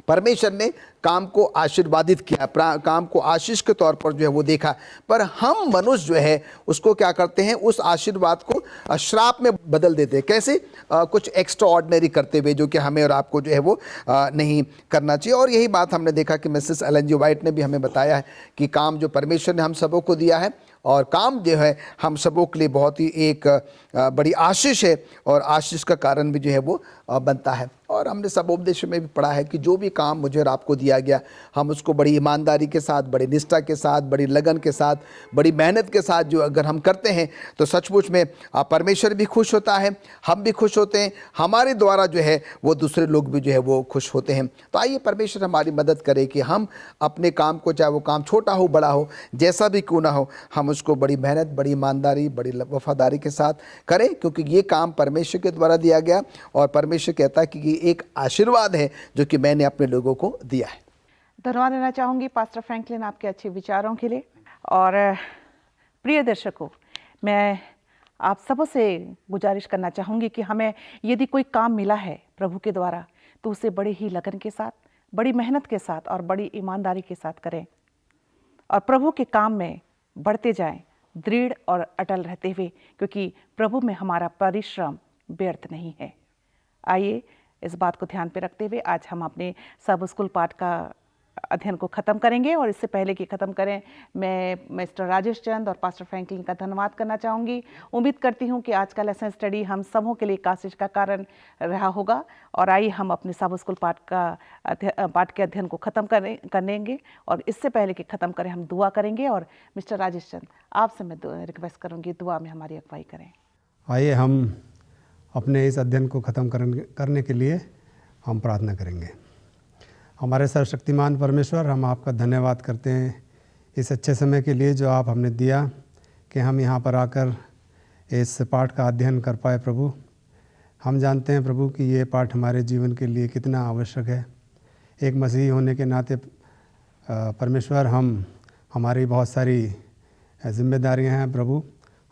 [SPEAKER 4] परमेश्वर ने काम को आशीर्वादित किया, काम को आशीष के तौर पर जो है वो देखा, पर हम मनुष्य जो है उसको क्या करते हैं, उस आशीर्वाद को श्राप में बदल देते हैं। कैसे? कुछ एक्स्ट्रा ऑर्डिनरी करते हुए, जो कि हमें और आपको जो है वो नहीं करना चाहिए। और यही बात हमने देखा कि मिसेस एलन जी वाइट ने भी हमें बताया है कि काम जो परमेश्वर ने हम सबों को दिया है, और काम जो है हम सबों के लिए बहुत ही एक बड़ी आशीष है, और आशीष का कारण भी जो है वो बनता है। और हमने सब उपदेश में भी पढ़ा है कि जो भी काम मुझे और आपको दिया गया, हम उसको बड़ी ईमानदारी के साथ, बड़ी निष्ठा के साथ, बड़ी लगन के साथ, बड़ी मेहनत के साथ जो अगर हम करते हैं तो सचमुच में परमेश्वर भी खुश होता है, हम भी खुश होते हैं, हमारे द्वारा जो है वो दूसरे लोग भी जो है वो खुश होते हैं। तो आइए परमेश्वर हमारी मदद करे कि हम अपने काम को, चाहे वो काम छोटा हो बड़ा हो, जैसा भी क्यों ना हो, हम उसको बड़ी मेहनत, बड़ी ईमानदारी, बड़ी वफादारी के साथ करें, क्योंकि ये काम परमेश्वर के द्वारा दिया गया, और परमेश्वर कहता है कि ये एक आशीर्वाद है जो कि मैंने अपने लोगों को दिया है।
[SPEAKER 3] धन्यवाद देना चाहूँगी पास्टर फ्रैंकलिन आपके अच्छे विचारों के लिए। और प्रिय दर्शकों, मैं आप सबों से गुजारिश करना चाहूँगी कि हमें यदि कोई काम मिला है प्रभु के द्वारा तो उसे बड़े ही लगन के साथ, बड़ी मेहनत के साथ और बड़ी ईमानदारी के साथ करें, और प्रभु के काम में बढ़ते जाएं, दृढ़ और अटल रहते हुए, क्योंकि प्रभु में हमारा परिश्रम व्यर्थ नहीं है। आइए इस बात को ध्यान पे रखते हुए आज हम अपने सब स्कूल पाठ का अध्ययन को ख़त्म करेंगे। और इससे पहले कि ख़त्म करें, मैं मिस्टर राजेश चंद और पास्टर फ्रैंकलिन का धन्यवाद करना चाहूँगी। उम्मीद करती हूँ कि आज का लेसन स्टडी हम सबों के लिए एक आशीष का कारण रहा होगा। और आइए हम अपने सब स्कूल पाठ के अध्ययन को ख़त्म करेंगे। और इससे पहले कि ख़त्म करें, हम दुआ करेंगे। और मिस्टर राजेश चंद, आपसे मैं रिक्वेस्ट करूँगी दुआ में हमारी अगुवाई करें।
[SPEAKER 5] आइए हम अपने इस अध्ययन को ख़त्म करने के लिए हम प्रार्थना करेंगे। हमारे सर्वशक्तिमान परमेश्वर, हम आपका धन्यवाद करते हैं इस अच्छे समय के लिए जो आप हमने दिया कि हम यहाँ पर आकर इस पाठ का अध्ययन कर पाए प्रभु। हम जानते हैं प्रभु कि ये पाठ हमारे जीवन के लिए कितना आवश्यक है। एक मसीही होने के नाते परमेश्वर हमारी बहुत सारी जिम्मेदारियां हैं प्रभु,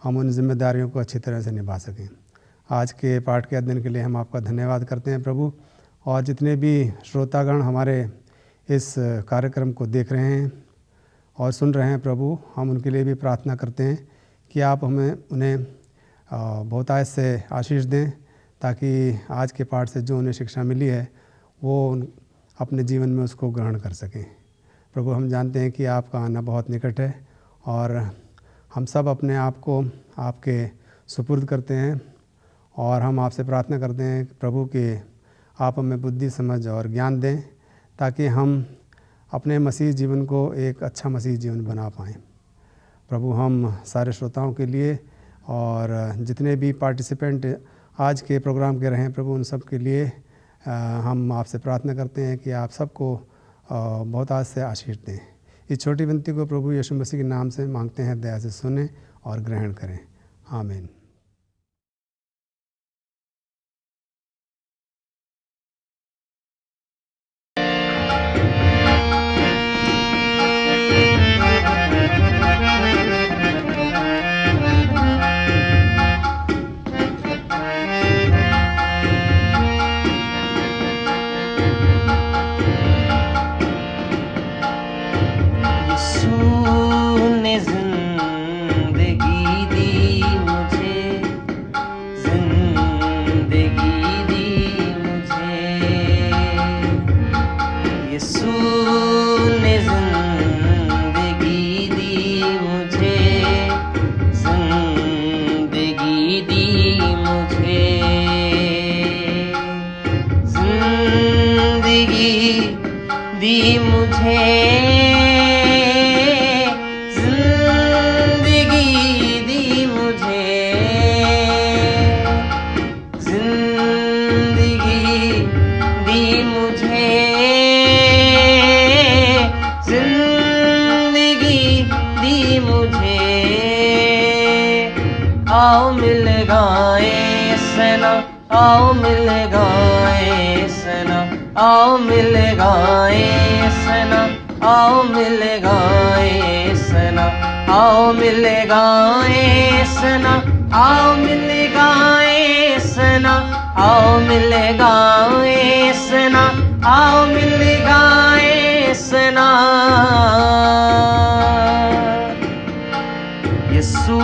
[SPEAKER 5] हम उन जिम्मेदारियों को अच्छी तरह से निभा सकें। आज के पाठ के अध्ययन के लिए हम आपका धन्यवाद करते हैं प्रभु, और जितने भी श्रोतागण हमारे इस कार्यक्रम को देख रहे हैं और सुन रहे हैं प्रभु, हम उनके लिए भी प्रार्थना करते हैं कि आप उन्हें बहुतायत से आशीष दें, ताकि आज के पाठ से जो उन्हें शिक्षा मिली है वो अपने जीवन में उसको ग्रहण कर सकें। प्रभु, हम जानते हैं कि आपका आना बहुत निकट है और हम सब अपने आप को आपके सुपुर्द करते हैं, और हम आपसे प्रार्थना करते हैं प्रभु कि आप हमें बुद्धि, समझ और ज्ञान दें, ताकि हम अपने मसीह जीवन को एक अच्छा मसीह जीवन बना पाएँ। प्रभु, हम सारे श्रोताओं के लिए और जितने भी पार्टिसिपेंट आज के प्रोग्राम के रहे हैं प्रभु, उन सब के लिए हम आपसे प्रार्थना करते हैं कि आप सबको बहुत आज से आशीष दें। इस छोटी विनती को प्रभु यीशु मसीह के नाम से मांगते हैं, दया से सुनें और ग्रहण करें। आमीन।
[SPEAKER 6] आओ मिल गाए सना, आओ मिल गाए सना, आओ मिल गाए सना, आओ मिल गाए सना, आओ मिल गाए सना, आओ मिल गाए सना, आओ मिल गाए सना। यीशु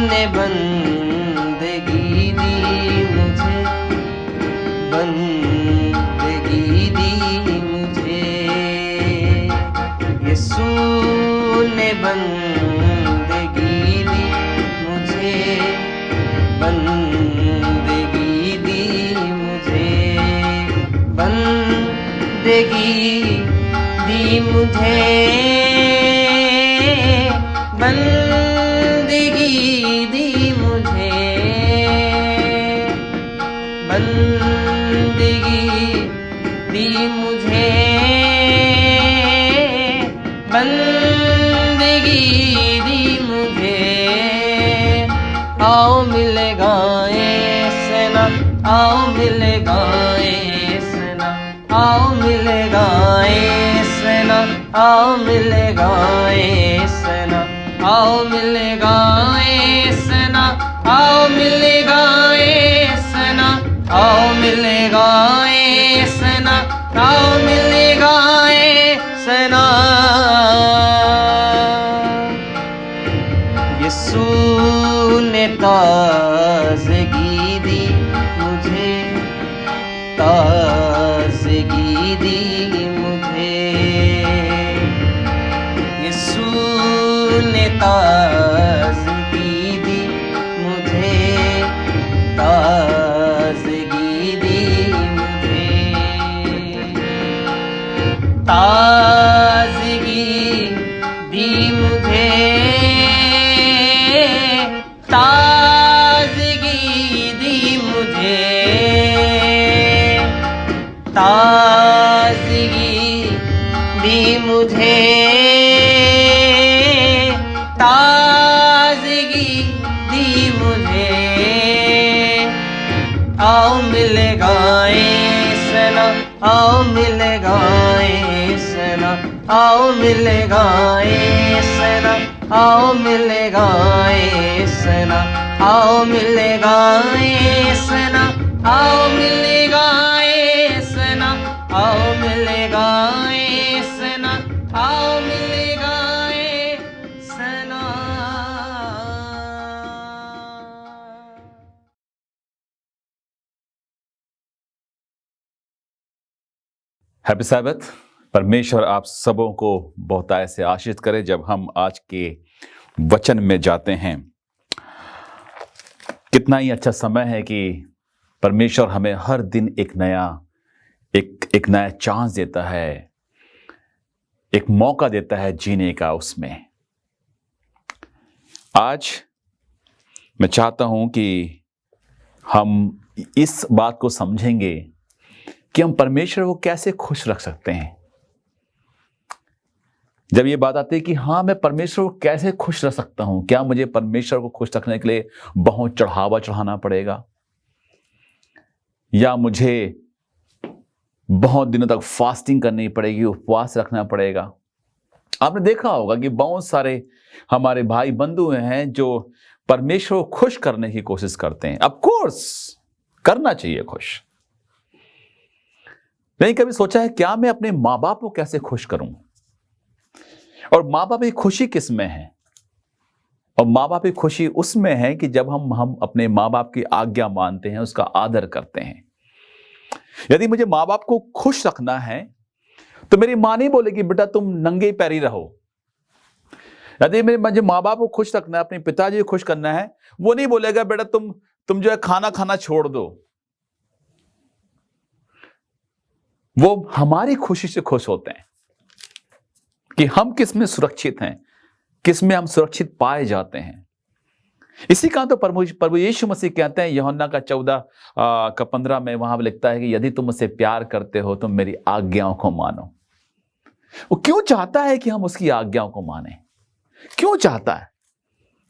[SPEAKER 6] ने बंदगी दी मुझे, बंदगी दी मुझे, यीशु ने बंदगी दी मुझे, बंदगी दी मुझे, बंदगी दी मुझे, बंदगी दी मुझे, बंदगी दी मुझे, बंदगी दी मुझे। आओ मिल गाए सना, आओ मिल गाए सना, आओ मिल गाए सना, आओ मिल गाए सना, आओ मिल गाए सना, आओ मिल गाए सना, आओ मिल गाए सना, आओ मिल गाए सना। यीशु ने ताज़गी दी मुझे, ताज़गी दी मुझे, यीशु ने ताज़गी दी मुझे, ताज़गी दी मुझे, ताज़गी दी मुझे, ताज़गी दी मुझे, ताज़गी दी मुझे, आओ मिले गाए सना, आओ मिले गाए सना, आओ मिले गाए सना, आओ मिले गाए सना, आओ मिले गाए सना, आओ मिले गाए सना।
[SPEAKER 7] Happy Sabbath. परमेश्वर आप सबों को बहुतायत से आशीष करे। जब हम आज के वचन में जाते हैं, कितना ही अच्छा समय है कि परमेश्वर हमें हर दिन एक नया चांस देता है, एक मौका देता है जीने का। उसमें आज मैं चाहता हूं कि हम इस बात को समझेंगे कि हम परमेश्वर को कैसे खुश रख सकते हैं। जब ये बात आती है कि हाँ, मैं परमेश्वर को कैसे खुश रख सकता हूं, क्या मुझे परमेश्वर को खुश रखने के लिए बहुत चढ़ावा चढ़ाना पड़ेगा, या मुझे बहुत दिनों तक फास्टिंग करनी पड़ेगी, उपवास रखना पड़ेगा। आपने देखा होगा कि बहुत सारे हमारे भाई बंधु हैं जो परमेश्वर को खुश करने की कोशिश करते हैं। ऑफ कोर्स करना चाहिए खुश, नहीं कभी सोचा है क्या मैं अपने माँ बाप को कैसे खुश करूं? और माँ बाप की खुशी किस में है? और माँ बाप की खुशी उसमें है कि जब हम अपने माँ बाप की आज्ञा मानते हैं, उसका आदर करते हैं। यदि मुझे माँ बाप को खुश रखना है तो मेरी माँ नहीं बोलेगी बेटा तुम नंगे पैरी रहो। यदि मुझे माँ बाप को खुश रखना है, अपने पिताजी को खुश करना है, वो नहीं बोलेगा बेटा तुम जो है खाना खाना छोड़ दो। वो हमारी खुशी से खुश होते हैं कि हम किस में सुरक्षित हैं, किस में हम सुरक्षित पाए जाते हैं। इसी का तो प्रभु यीशु मसीह कहते हैं यूहन्ना का 14:15 में, वहां लिखता है कि यदि तुम मुझसे प्यार करते हो तो मेरी आज्ञाओं को मानो। वो क्यों चाहता है कि हम उसकी आज्ञाओं को माने? क्यों चाहता है?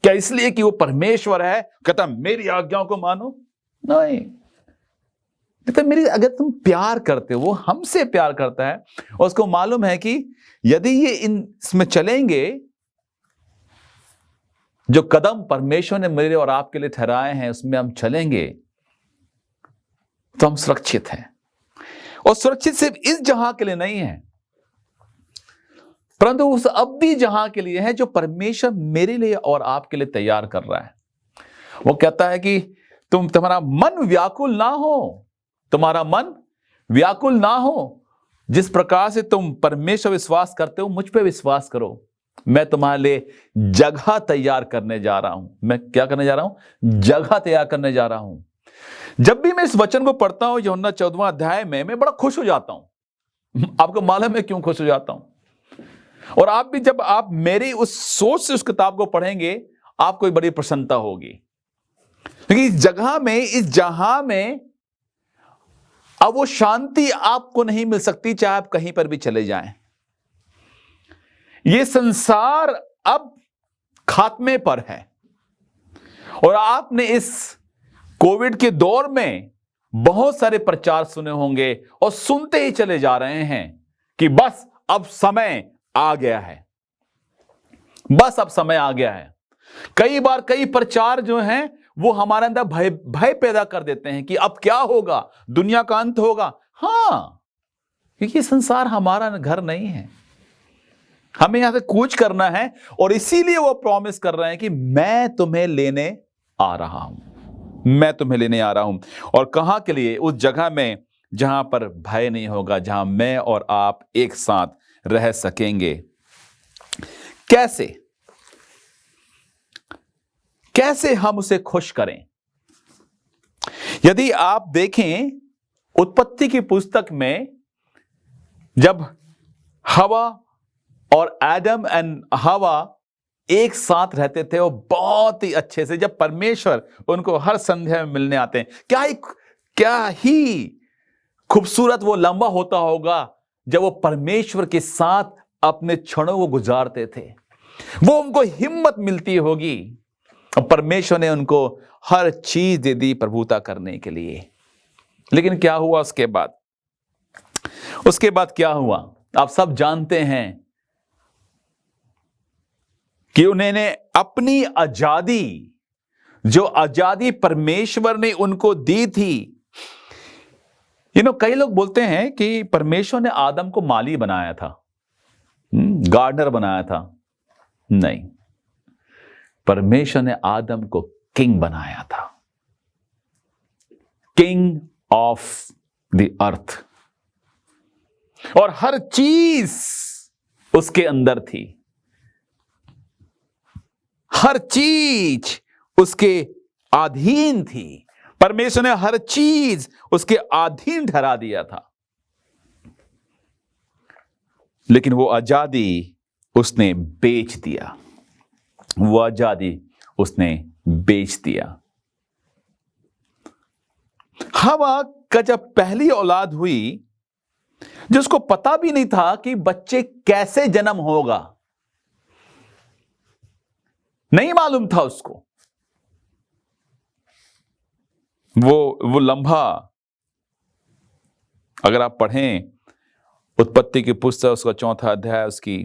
[SPEAKER 7] क्या इसलिए कि वो परमेश्वर है, कहता मेरी आज्ञाओं को मानो? नहीं, तो अगर तुम प्यार करते हो, वो हमसे प्यार करता है और उसको मालूम है कि यदि ये इसमें चलेंगे, जो कदम परमेश्वर ने मेरे और आपके लिए ठहराए हैं उसमें हम चलेंगे, तो हम सुरक्षित हैं। और सुरक्षित सिर्फ इस जहां के लिए नहीं है, परंतु उस अवधि जहां के लिए है जो परमेश्वर मेरे लिए और आपके लिए तैयार कर रहा है। वो कहता है कि तुम्हारा मन व्याकुल ना हो, तुम्हारा मन व्याकुल ना हो। जिस प्रकार से तुम परमेश्वर विश्वास करते हो, मुझ पे विश्वास करो। मैं तुम्हारे लिए जगह तैयार करने जा रहा हूं। मैं क्या करने जा रहा हूं? जगह तैयार करने जा रहा हूं। जब भी मैं इस वचन को पढ़ता हूं यूहन्ना 14वां अध्याय में, मैं बड़ा खुश हो जाता हूं। आपको मालूम है क्यों खुश हो जाता हूं? और आप भी जब आप मेरी उस सोच से उस किताब को पढ़ेंगे, आपको बड़ी प्रसन्नता होगी। क्योंकि इस जहां में अब वो शांति आपको नहीं मिल सकती, चाहे आप कहीं पर भी चले जाएं। ये संसार अब खात्मे पर है। और आपने इस कोविड के दौर में बहुत सारे प्रचार सुने होंगे और सुनते ही चले जा रहे हैं कि बस अब समय आ गया है, बस अब समय आ गया है। कई बार कई प्रचार जो हैं वो हमारे अंदर भय पैदा कर देते हैं कि अब क्या होगा, दुनिया का अंत होगा। हां, क्योंकि संसार हमारा घर नहीं है, हमें यहां से कूच करना है। और इसीलिए वो प्रॉमिस कर रहे हैं कि मैं तुम्हें लेने आ रहा हूं, मैं तुम्हें लेने आ रहा हूं। और कहां के लिए? उस जगह में जहां पर भय नहीं होगा, जहां मैं और आप एक साथ रह सकेंगे। कैसे हम उसे खुश करें? यदि आप देखें उत्पत्ति की पुस्तक में, जब हवा और आदम एंड हवा एक साथ रहते थे, वो बहुत ही अच्छे से, जब परमेश्वर उनको हर संध्या में मिलने आते हैं, क्या ही खूबसूरत वो लम्हा होता होगा जब वो परमेश्वर के साथ अपने क्षणों को गुजारते थे। वो उनको हिम्मत मिलती होगी और परमेश्वर ने उनको हर चीज दे दी प्रभुता करने के लिए। लेकिन क्या हुआ उसके बाद क्या हुआ? आप सब जानते हैं कि उन्होंने अपनी आजादी, जो आजादी परमेश्वर ने उनको दी थी। कई लोग बोलते हैं कि परमेश्वर ने आदम को माली बनाया था, गार्डनर बनाया था। नहीं, परमेश्वर ने आदम को किंग बनाया था, किंग ऑफ द अर्थ। और हर चीज उसके अंदर थी, हर चीज उसके अधीन थी। परमेश्वर ने हर चीज उसके अधीन ठहरा दिया था, लेकिन वो आजादी उसने बेच दिया, वो आजादी उसने बेच दिया। हवा का जब पहली औलाद हुई, जिसको पता भी नहीं था कि बच्चे कैसे जन्म होगा, नहीं मालूम था उसको। वो लम्हा, अगर आप पढ़ें उत्पत्ति की पुस्तक, उसका 4वां अध्याय, उसकी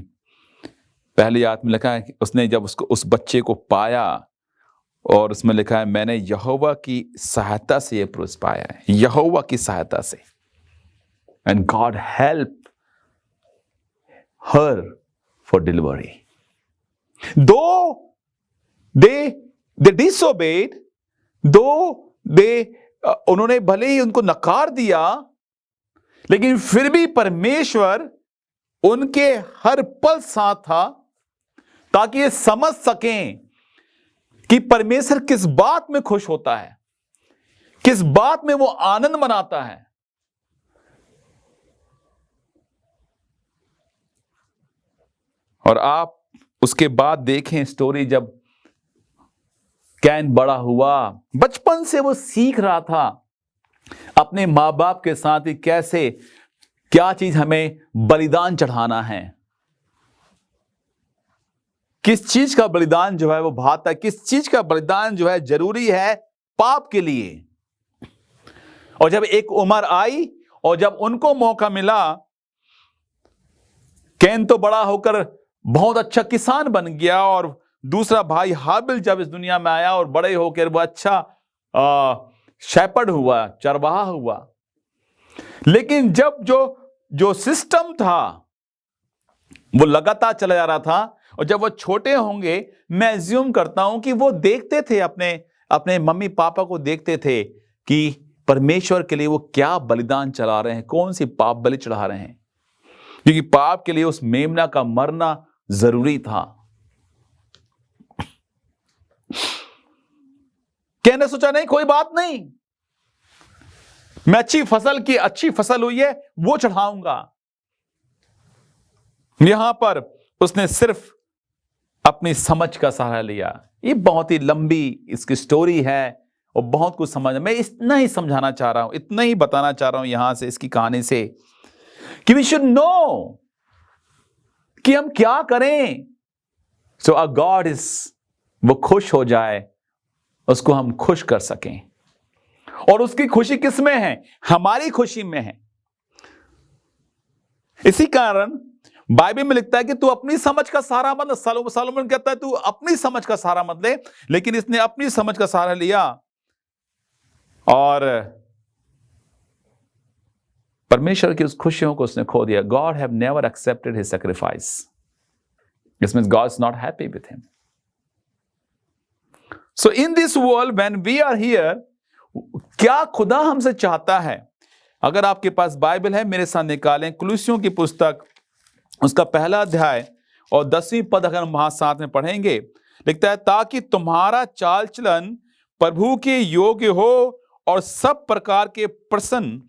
[SPEAKER 7] पहली आयत में लिखा है कि उसने जब उस बच्चे को पाया, और उसमें लिखा है मैंने यहोवा की सहायता से यह पुरुष पाया है, यहोवा की सहायता से। And God help her for delivery. दो दे डिसोबेड, उन्होंने भले ही उनको नकार दिया, लेकिन फिर भी परमेश्वर उनके हर पल साथ था, ताकि ये समझ सकें कि परमेश्वर किस बात में खुश होता है, किस बात में वो आनंद मनाता है। और आप उसके बाद देखें स्टोरी, जब कैन बड़ा हुआ, बचपन से वो सीख रहा था अपने मां बाप के साथ ही कैसे, क्या चीज हमें बलिदान चढ़ाना है, किस चीज का बलिदान जो है वो भाता है, किस चीज का बलिदान जो है जरूरी है पाप के लिए। और जब एक उम्र आई और जब उनको मौका मिला, कैन तो बड़ा होकर बहुत अच्छा किसान बन गया, और दूसरा भाई हाबिल जब इस दुनिया में आया और बड़े होकर वो अच्छा शेपर्ड हुआ, चरवाहा हुआ। लेकिन जब जो सिस्टम था वो लगातार चला जा रहा था, और जब वो छोटे होंगे, मैं एज्यूम करता हूं कि वो देखते थे, अपने मम्मी पापा को देखते थे कि परमेश्वर के लिए वो क्या बलिदान चला रहे हैं, कौन सी पाप बलि चढ़ा रहे हैं, क्योंकि पाप के लिए उस मेमना का मरना जरूरी था। कहने सोचा नहीं, कोई बात नहीं, मैं अच्छी फसल हुई है वो चढ़ाऊंगा। यहां पर उसने सिर्फ अपनी समझ का सहारा लिया। ये बहुत ही लंबी इसकी स्टोरी है और बहुत कुछ समझ, मैं इतना ही समझाना चाह रहा हूं, इतना ही बताना चाह रहा हूं यहां से, इसकी कहानी से, कि वी शुड नो कि हम क्या करें, सो अ गॉड इज, वो खुश हो जाए, उसको हम खुश कर सकें। और उसकी खुशी किस में है? हमारी खुशी में है। इसी कारण बाइबल में लिखता है कि तू अपनी समझ का सहारा मत ले। सोलोमन कहता है तू अपनी समझ का सहारा मत ले, लेकिन इसने अपनी समझ का सहारा लिया और परमेश्वर की उस खुशियों को उसने खो दिया। God have never accepted his sacrifice. This means God is not happy with him. So in this world when we are here, क्या खुदा हमसे चाहता है? अगर आपके पास बाइबल है मेरे साथ निकालें, कुलुस्सियों की पुस्तक उसका 1 अध्याय और 10वीं पद अगर हम वहां साथ में पढ़ेंगे, लिखता है ताकि तुम्हारा चाल चलन प्रभु के योग्य हो और सब प्रकार के प्रसन्न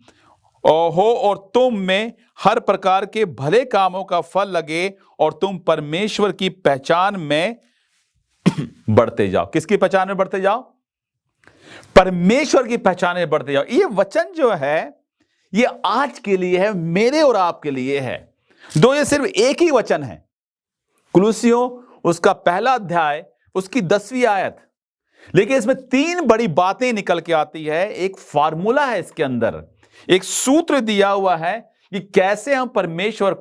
[SPEAKER 7] हो और तुम में हर प्रकार के भले कामों का फल लगे और तुम परमेश्वर की पहचान में बढ़ते जाओ। किसकी पहचान में बढ़ते जाओ? परमेश्वर की पहचान में बढ़ते जाओ। ये वचन जो है ये आज के लिए है, मेरे और आपके लिए है। दो ये सिर्फ एक ही वचन है, कुलुस्सियों उसका 1 अध्याय उसकी 10वीं आयत, लेकिन इसमें 3 बड़ी बातें निकल के आती है। एक फार्मूला है इसके अंदर, एक सूत्र दिया हुआ है कि कैसे हम परमेश्वर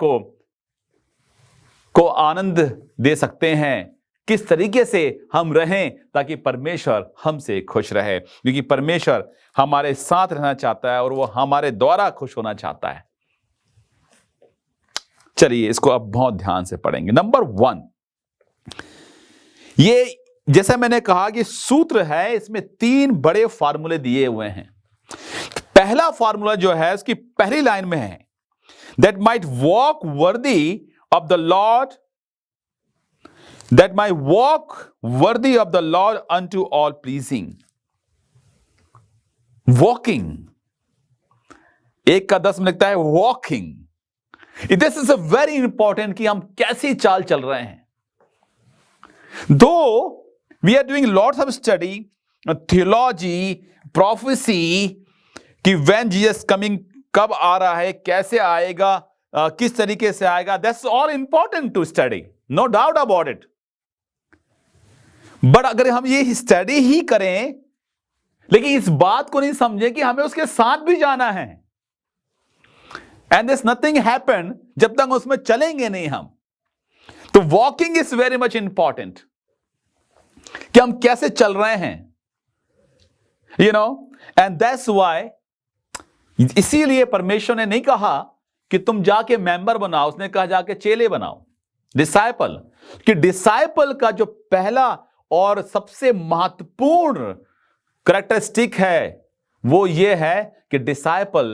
[SPEAKER 7] को आनंद दे सकते हैं, किस तरीके से हम रहें ताकि परमेश्वर हमसे खुश रहे, क्योंकि परमेश्वर हमारे साथ रहना चाहता है और वो हमारे द्वारा खुश होना चाहता है। चलिए इसको अब बहुत ध्यान से पढ़ेंगे। नंबर 1, ये जैसा मैंने कहा कि सूत्र है, इसमें 3 बड़े फार्मूले दिए हुए हैं। पहला फार्मूला जो है उसकी पहली लाइन में है, that might walk worthy of the Lord, that might walk worthy of the Lord unto all pleasing. Walking, 1 का 10 में लिखता है walking. This is a very important कि हम कैसी चाल चल रहे हैं। Though we are doing lots of study, theology, prophecy, कि when Jesus coming, कब आ रहा है, कैसे आएगा, किस तरीके से आएगा, that's all important to study, no doubt about it. But अगर हम ये स्टडी ही करें लेकिन इस बात को नहीं समझे कि हमें उसके साथ भी जाना है, एंड दिस नथिंग हैपन, जब तक उसमें चलेंगे नहीं हम, तो walking is very much important कि हम कैसे चल रहे हैं, you know, and that's why, इसीलिए परमेश्वर ने नहीं कहा कि तुम जाके मेंबर बनाओ, उसने कहा जाके चेले बनाओ, डिसाइपल। कि डिसाइपल का जो पहला और सबसे महत्वपूर्ण कैरेक्टरिस्टिक है वो ये है कि डिसाइपल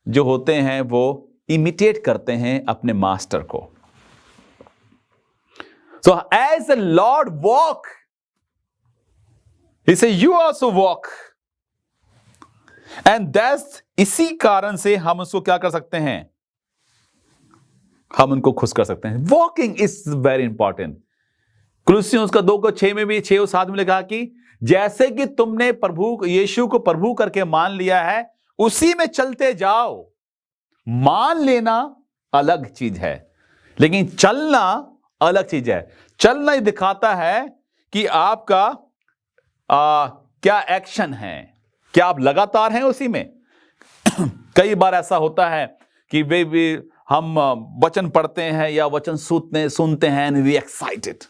[SPEAKER 7] जो होते हैं वो इमिटेट करते हैं अपने मास्टर को। So as the Lord walk, he say you also walk, and that's, इसी कारण से हम उसको क्या कर सकते हैं, हम उनको खुश कर सकते हैं। Walking is very important. कुलुस्सियों का 2:6 में भी 6 और 7 में लिखा कि जैसे कि तुमने प्रभु यीशु को प्रभु करके मान लिया है उसी में चलते जाओ। मान लेना अलग चीज है लेकिन चलना अलग चीज है। चलना ही दिखाता है कि आपका क्या एक्शन है, क्या आप लगातार हैं उसी में। कई बार ऐसा होता है कि वे हम वचन पढ़ते हैं या वचन सुनते हैं एंड वी एक्साइटेड,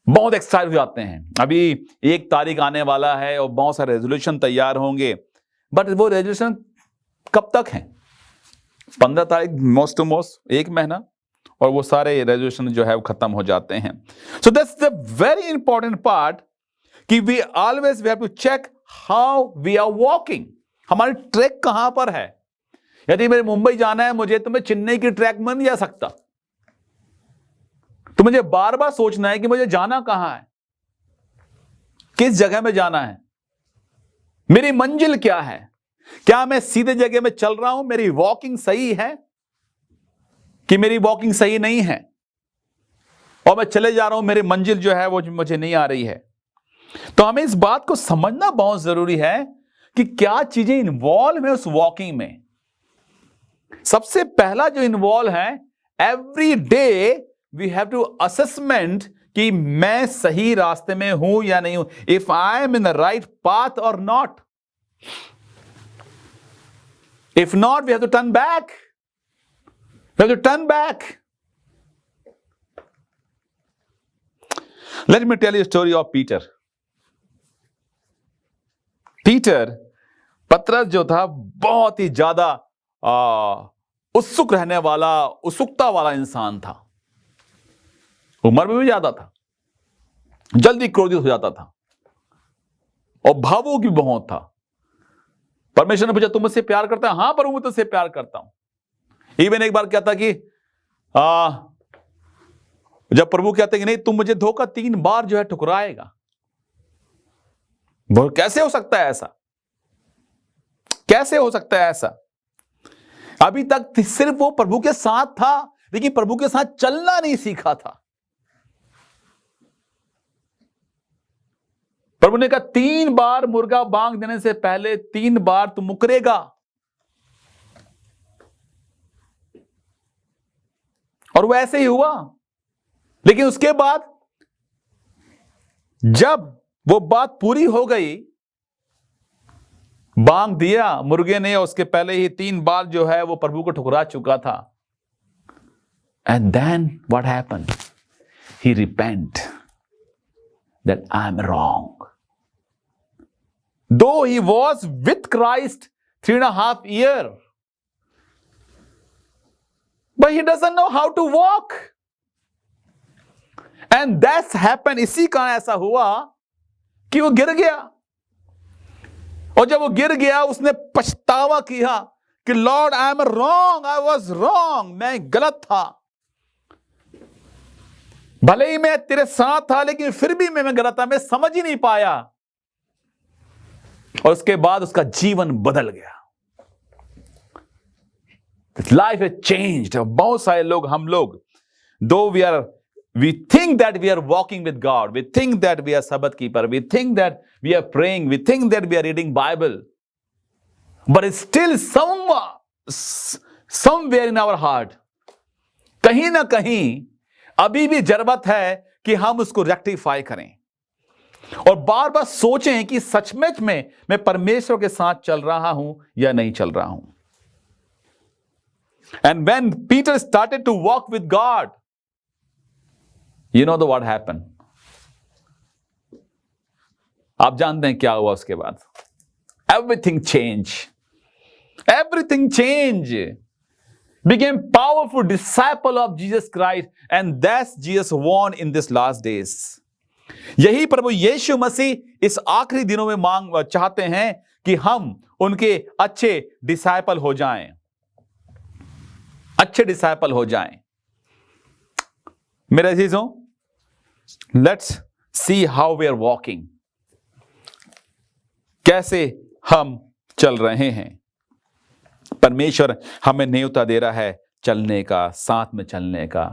[SPEAKER 7] बहुत एक्साइट हो जाते हैं। अभी 1 तारीख आने वाला है और बहुत सारे रेजोल्यूशन तैयार होंगे, बट वो रेजोल्यूशन कब तक हैं? 15 तारीख मोस्ट टू मोस्ट, 1 महीना, और वो सारे रेजोल्यूशन जो है वो खत्म हो जाते हैं। So that's the very important part कि we always we have to check how we are walking, हमारी ट्रैक कहां पर है। यदि मेरे मुंबई जाना है मुझे, तो मैं चेन्नई की ट्रैक में नहीं जा सकता, तो मुझे बार बार सोचना है कि मुझे जाना कहां है, किस जगह में जाना है, मेरी मंजिल क्या है, क्या मैं सीधे जगह में चल रहा हूं, मेरी वॉकिंग सही है कि मेरी वॉकिंग सही नहीं है, और मैं चले जा रहा हूं, मेरी मंजिल जो है वो मुझे नहीं आ रही है। तो हमें इस बात को समझना बहुत जरूरी है कि क्या चीजें इन्वॉल्व है उस वॉकिंग में। सबसे पहला जो इन्वॉल्व है, every day we have to assessment कि मैं सही रास्ते में हूं या नहीं हूं, if I am in the right path और not. If not we have to turn back, we have to turn back. Let me tell you story of Peter. Peter, पतरस जो था, बहुत ही ज्यादा उत्सुक रहने वाला, उत्सुकता वाला इंसान था। उम्र में भी ज्यादा था, जल्दी क्रोधित हो जाता था और भावुक भी बहुत था। परमेश्वर ने पूछा तुम मुझसे प्यार करता है? हां प्रभु मैं तुझसे प्यार करता हूं। इवन एक बार क्या था कि जब प्रभु कहते कि नहीं तुम मुझे धोखा 3 बार जो है ठुकराएगा, बोल कैसे हो सकता है ऐसा, कैसे हो सकता है ऐसा। अभी तक सिर्फ वो प्रभु के साथ था लेकिन प्रभु के साथ चलना नहीं सीखा था। प्रभु ने कहा 3 बार मुर्गा बांग देने से पहले 3 बार तू मुकरेगा, और वो ऐसे ही हुआ। लेकिन उसके बाद जब वो बात पूरी हो गई, बांग दिया मुर्गे ने, उसके पहले ही 3 बार जो है वो प्रभु को ठुकरा चुका था। And then what happened, he repent that I am wrong. Though he was with Christ 3.5 years, but he doesn't know how to walk. And that's happened. इसी कारण ऐसा हुआ कि वो गिर गया, और जब वो गिर गया उसने पछतावा किया कि Lord I am wrong, I was wrong, मैं गलत था, भले ही मैं तेरे साथ था लेकिन फिर भी मैं गलत था, मैं समझ ही नहीं पाया। और उसके बाद उसका जीवन बदल गया, लाइफ है चेंज्ड। बहुत सारे लोग, हम लोग, दो we think that we are walking with God, we think that we are Sabbath keeper, we think that we are praying, we think that we are reading Bible, but it's still somewhere in our heart, कहीं ना कहीं अभी भी जरूरत है कि हम उसको रेक्टिफाई करें और बार बार सोचें कि सचमुच में मैं परमेश्वर के साथ चल रहा हूं या नहीं चल रहा हूं। And when Peter started to walk with God, you know what happened? आप जानते हैं क्या हुआ उसके बाद? Everything changed. Everything changed. Became powerful disciple of Jesus Christ, and that's Jesus want in this last days. यही प्रभु यीशु मसीह इस आखिरी दिनों में चाहते हैं कि हम उनके अच्छे डिसाइपल हो जाएं, अच्छे डिसाइपल हो जाएं। मेरे अजीजों, let's see how we are walking, कैसे हम चल रहे हैं। परमेश्वर हमें न्योता दे रहा है चलने का, साथ में चलने का।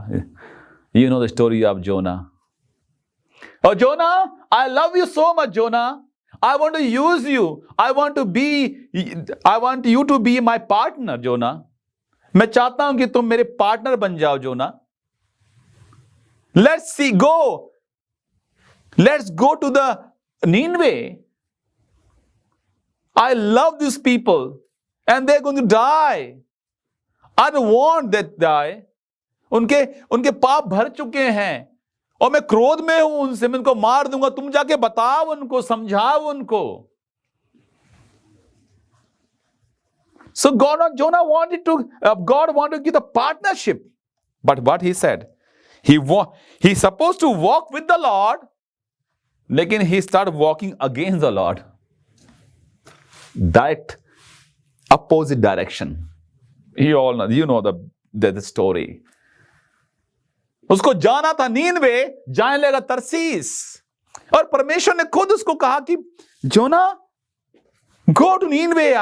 [SPEAKER 7] You know the story of Jonah. और Jonah, I love you so much Jonah, I want to use you, I want you to be my partner Jonah. मैं चाहता हूं कि तुम मेरे पार्टनर बन जाओ Jonah. Let's see go, let's go to the Nineveh. I love these people and they're going to die. I don't want that die. उनके पाप भर चुके हैं और मैं क्रोध में हूं उनसे, मैं उनको मार दूंगा। तुम जाके बताओ उनको, समझाओ उनको। So Jonah wanted to, God wanted to give the partnership. But what he said, he's supposed to walk with the Lord, लेकिन he started walking against the Lord. Direct opposite direction. You know the story. उसको जाना था नीनवे, जाने लगा तरसीस। और परमेश्वर ने खुद उसको कहा कि Jonah, go to Nineveh.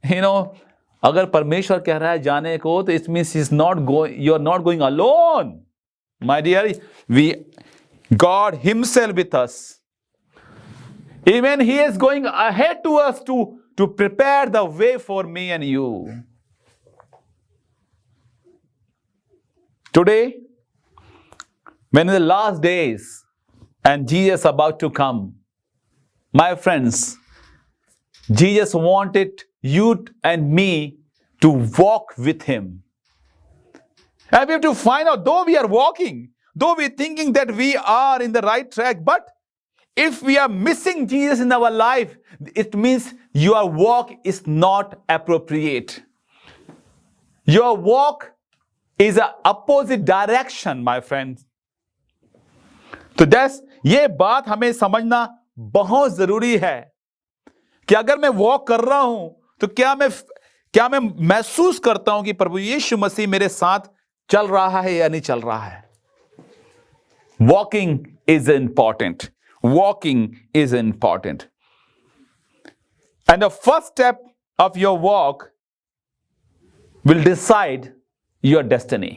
[SPEAKER 7] You know, अगर परमेश्वर कह रहा है जाने को, तो it means you are not going alone. My dear, God himself with us. Even he is going ahead to us to prepare the way for me and you. Today, when in the last days and Jesus about to come, my friends, Jesus wanted you and me to walk with him. And we have to find out, though we are walking, though we are thinking that we are in the right track, but if we are missing Jesus in our life, it means your walk is not appropriate. Your walk is an opposite direction, my friends. तो ये बात हमें समझना बहुत जरूरी है कि अगर मैं वॉक कर रहा हूं तो क्या मैं महसूस करता हूं कि प्रभु यीशु मसीह मेरे साथ चल रहा है या नहीं चल रहा है। Walking is important. Walking is important. And the first step of your walk will decide your destiny.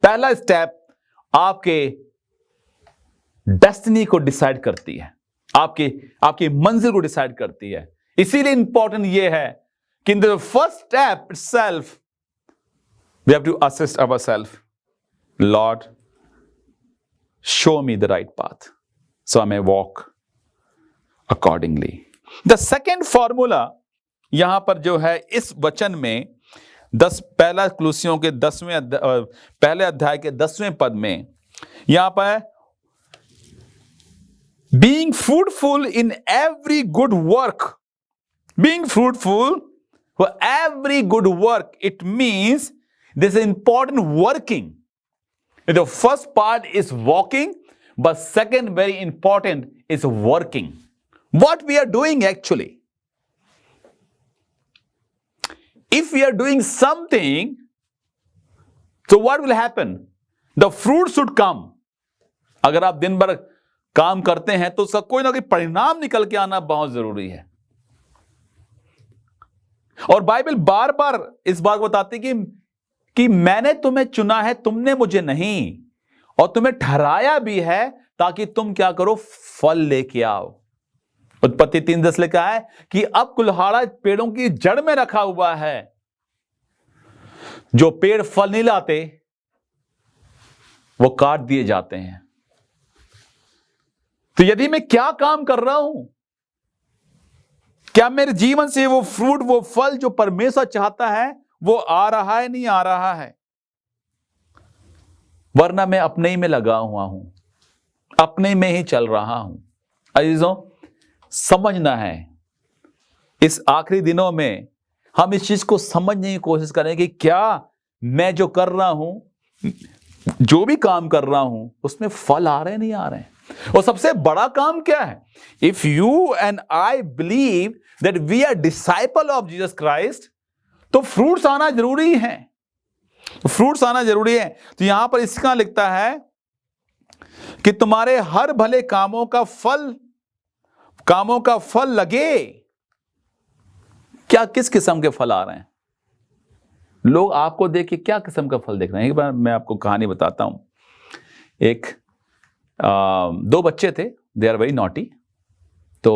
[SPEAKER 7] पहला स्टेप आपके डेस्टिनी को डिसाइड करती है, आपकी मंजिल को डिसाइड करती है। इसीलिए इंपॉर्टेंट यह है कि in the first step itself we have to assist ourself. Lord, show me the right path so I may walk accordingly. The second formula यहां पर जो है इस वचन में, पहला कुलुस्सियों के पहले अध्याय के 10वें पद में यहां पर being fruitful in every good work, being fruitful for every good work, it means this is important working. The first part is walking, but second very important is working. What we are doing actually. If we are doing something, so what will happen? The fruit should come. अगर आप दिन भर काम करते हैं तो उसका कोई ना कोई परिणाम निकल के आना बहुत जरूरी है. और बाइबल बार बार इस बात को बताती है कि मैंने तुम्हें चुना है, तुमने मुझे नहीं, और तुम्हें ठहराया भी है ताकि तुम क्या करो, फल लेके आओ. उत्पत्ति 3:10 लिखा है कि अब कुल्हाड़ा पेड़ों की जड़ में रखा हुआ है, जो पेड़ फल नहीं लाते वो काट दिए जाते हैं. तो यदि मैं क्या काम कर रहा हूं, क्या मेरे जीवन से वो फ्रूट, वो फल जो परमेश्वर चाहता है वो आ रहा है, नहीं आ रहा है? वरना मैं अपने ही में लगा हुआ हूं, अपने में ही चल रहा हूं. अजीजों, समझना है, इस आखिरी दिनों में हम इस चीज को समझने की कोशिश करें कि क्या मैं जो कर रहा हूं, जो भी काम कर रहा हूं, उसमें फल आ रहे हैं, नहीं आ रहे हैं. और सबसे बड़ा काम क्या है? If you and I believe that we are disciple of Jesus Christ, तो फ्रूट्स आना जरूरी है, फ्रूट्स आना जरूरी है. तो यहां पर इसका लिखता है कि तुम्हारे हर भले कामों का फल लगे. क्या किस किस्म के फल आ रहे हैं? लोग आपको देख के क्या किस्म का फल देख रहे हैं? एक बार मैं आपको कहानी बताता हूं. दो बच्चे थे, दे आर वेरी नॉटी. तो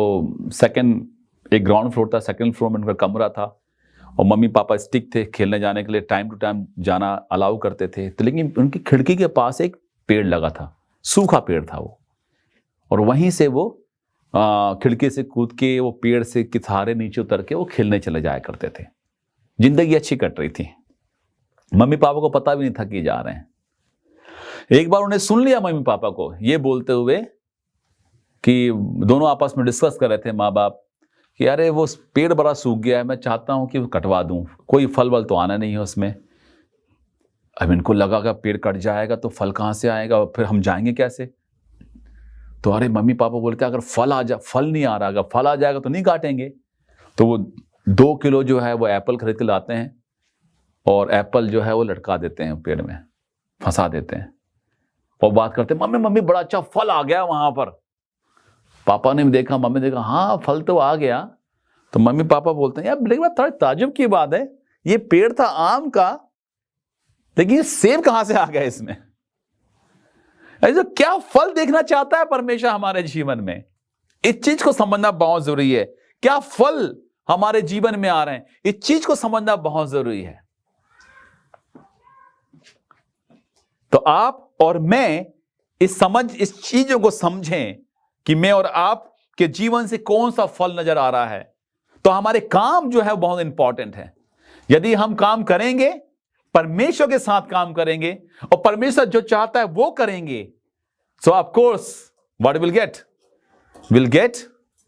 [SPEAKER 7] एक ग्राउंड फ्लोर था, सेकंड फ्लोर में उनका कमरा था, और मम्मी पापा स्टिक थे, खेलने जाने के लिए टाइम टू टाइम जाना अलाउ करते थे. तो लेकिन उनकी खिड़की के पास एक पेड़ लगा था, सूखा पेड़ था वो, और वहीं से वो खिड़की से कूद के वो पेड़ से किनारे नीचे उतर के वो खेलने चले जाया करते थे. जिंदगी अच्छी कट रही थी, मम्मी पापा को पता भी नहीं था कि जा रहे हैं. एक बार उन्हें सुन लिया मम्मी पापा को ये बोलते हुए कि दोनों आपस में डिस्कस कर रहे थे, माँ बाप, कि अरे वो पेड़ बड़ा सूख गया है, मैं चाहता हूं कि कटवा दूं, कोई फल वल तो आना नहीं है उसमें. अब इनको लगा कि पेड़ कट जाएगा तो फल कहां से आएगा, फिर हम जाएंगे कैसे? तो अरे मम्मी पापा बोलते अगर फल नहीं आ रहा, अगर फल आ जाएगा तो नहीं काटेंगे. तो वो 2 किलो जो है वो एप्पल खरीद के लाते हैं, और एप्पल जो है वो लटका देते हैं पेड़ में, फंसा देते हैं, और बात करते हैं, मम्मी बड़ा अच्छा फल आ गया वहां पर. पापा ने भी देखा, मम्मी ने देखा, हाँ फल तो आ गया. तो मम्मी पापा बोलते हैं, यार लेकिन थोड़ी ताज्जुब की बात है, ये पेड़ था आम का, लेकिन ये सेब कहां से आ गया इसमें? ऐसे क्या फल देखना चाहता है परमेश्वर हमारे जीवन में? इस चीज को समझना बहुत जरूरी है. क्या फल हमारे जीवन में आ रहे हैं, इस चीज को समझना बहुत जरूरी है. तो आप और मैं इस चीजों को समझें कि मैं और आप के जीवन से कौन सा फल नजर आ रहा है. तो हमारे काम जो है बहुत इंपॉर्टेंट है. यदि हम काम करेंगे, परमेश्वर के साथ काम करेंगे, और परमेश्वर जो चाहता है वो करेंगे, so of course what will get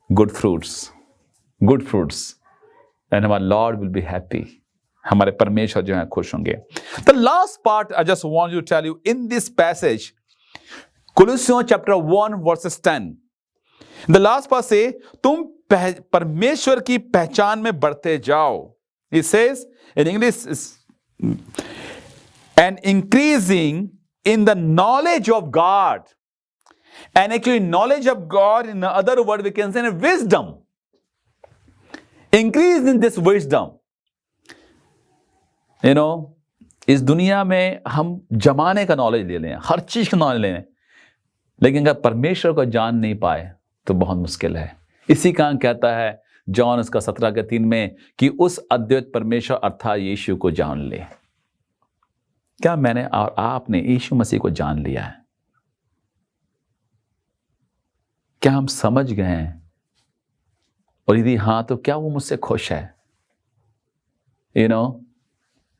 [SPEAKER 7] good fruits and our Lord will be happy. हमारे परमेश्वर जो है खुश होंगे. The last part I just want you to tell you in this passage, कुलुस्सियों chapter 1 verses 10. The last part से तुम परमेश्वर की पहचान में बढ़ते जाओ. It says in English, and increasing in the knowledge of God. And actually knowledge of God, in other word we can say wisdom. Increase in this wisdom. You know, इस दुनिया में हम जमाने का नॉलेज ले लें, हर चीज का नॉलेज ले लें, लेकिन अगर परमेश्वर को जान नहीं पाए तो बहुत मुश्किल है. इसी कारण कहता है जॉन उसका 17:3 में कि उस अद्वैत परमेश्वर अर्थात यीशु को जान ले. क्या मैंने और आपने यीशु मसीह को जान लिया है? क्या हम समझ गए हैं? और यदि हाँ, तो क्या वो मुझसे खुश है?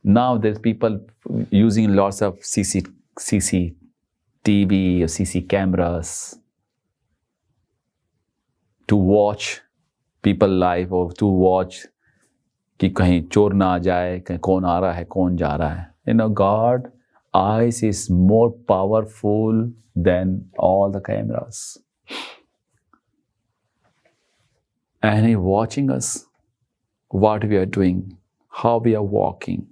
[SPEAKER 7] Now there's people using lots of CCTV or CC cameras to watch people live or to watch कि कहीं चोर ना आ जाए, कहीं कौन आ रहा है, कौन जा रहा है. You know, God eyes is more powerful than all the cameras. And He watching us, what we are doing, how we are walking,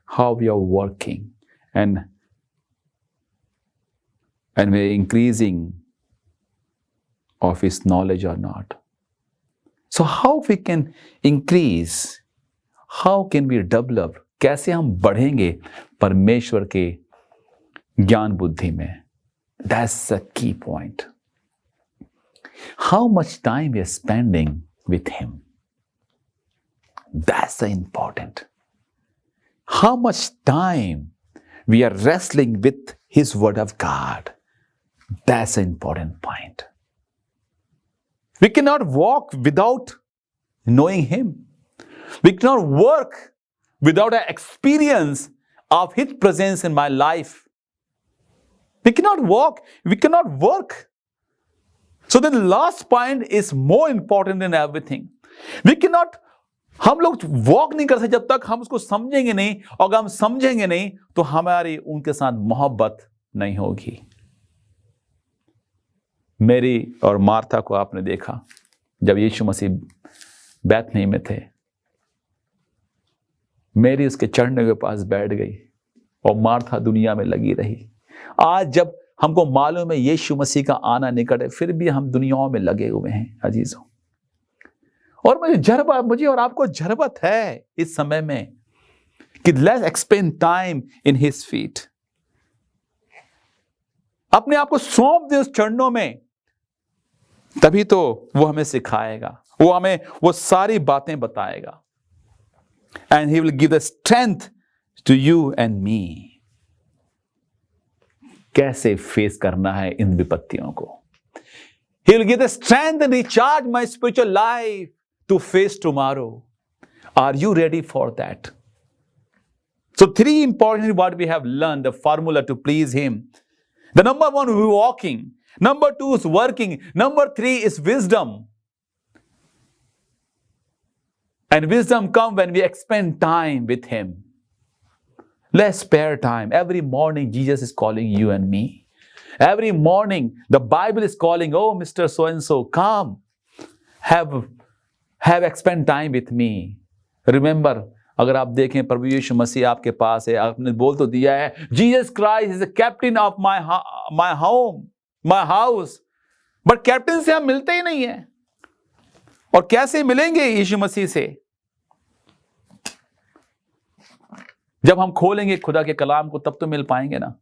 [SPEAKER 7] how we are working, and we are increasing of His knowledge or not. So how we can increase, how can we develop, कैसे हम बढ़ेंगे परमेश्वर के ज्ञान बुद्धि में? That's the key point. How much time we are spending with Him? That's the important. How much time we are wrestling with His Word of God? That's the important point. We cannot walk without knowing Him. We cannot work without an experience of His presence in my life. We cannot walk, we cannot work. So the last point is more important than everything. We cannot, हम लोग walk नहीं कर सकते जब तक हम उसको समझेंगे नहीं, और अगर हम समझेंगे नहीं तो हमारी उनके साथ मोहब्बत नहीं होगी. मेरी और मार्था को आपने देखा जब यीशु मसीह बैतनी में थे. मेरी उसके चढ़ने के पास बैठ गई और मार्था दुनिया में लगी रही. आज जब हमको मालूम है यीशु मसीह का आना निकट है, फिर भी हम दुनियाओं में लगे हुए हैं अजीजों. और मुझे और आपको जरूरत है इस समय में कि let's expand time in his feet. अपने आप को सौंप दे उस चरणों में, तभी तो वो हमें सिखाएगा, वो हमें वो सारी बातें बताएगा. And He will give the strength to you and me. कैसे फेस करना है इन विपत्तियों को. He will give the strength and recharge my spiritual life to face tomorrow. Are you ready for that? So 3 important what we have learned, the formula to please Him. The number 1 is walking. Number 2 is working. Number 3 is wisdom. And wisdom comes when we spend time with Him. Let's spare time. Every morning, Jesus is calling you and me. Every morning, the Bible is calling, oh, Mr. So-and-so, come. Have spend time with me. Remember, अगर आप देखें प्रभु यीशु मसीह आपके पास है, आपने बोल तो दिया है, Jesus Christ is the captain of my home, my house. But captain से हम मिलते ही नहीं हैं. और कैसे मिलेंगे यीशु मसीह से? जब हम खोलेंगे खुदा के कलाम को तब तो मिल पाएंगे ना.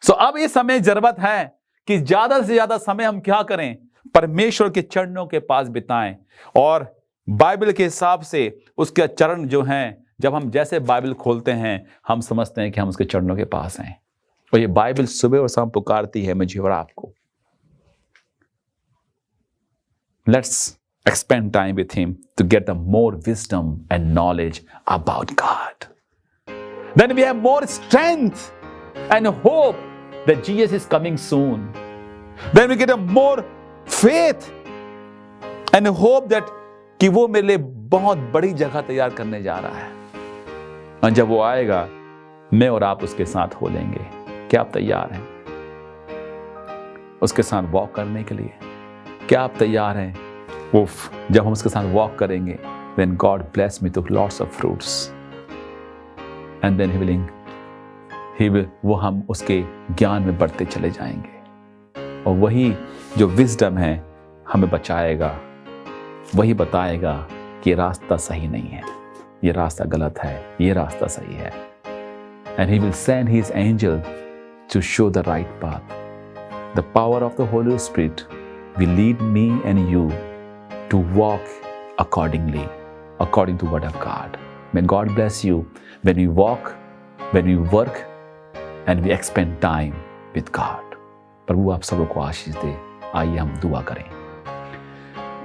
[SPEAKER 7] सो अब ये समय जरूरत है कि ज्यादा से ज्यादा समय हम क्या करें, परमेश्वर के चरणों के पास बिताएं. और बाइबल के हिसाब से उसके चरण जो हैं, जब हम जैसे बाइबल खोलते हैं हम समझते हैं कि हम उसके चरणों के पास हैं. और ये बाइबल सुबह और शाम पुकारती है मुझे और आपको. Let's spend time with Him to get the more wisdom and knowledge about God. Then we have more strength and hope that Jesus is coming soon. Then we get a more faith and hope that कि वो मेरे लिए बहुत बड़ी जगह तैयार करने जा रहा है. और जब वो आएगा मैं और आप उसके साथ हो लेंगे. क्या आप तैयार हैं उसके साथ वॉक करने के लिए? क्या आप तैयार हैं? जब हम उसके साथ वॉक करेंगे, then God bless me to lots of fruits, and then He will वो हम उसके ज्ञान में बढ़ते चले जाएंगे. और वही जो विजडम है हमें बचाएगा, वही बताएगा कि रास्ता सही नहीं है, ये रास्ता गलत है, ये रास्ता सही है. And He will send His angel to show the right path. The power of the Holy Spirit will lead me and you to walk accordingly, according to word of God. May God bless you when we walk, when we work, and we spend time with God. प्रभु आप सबको आशीष दे. आइए हम दुआ करें.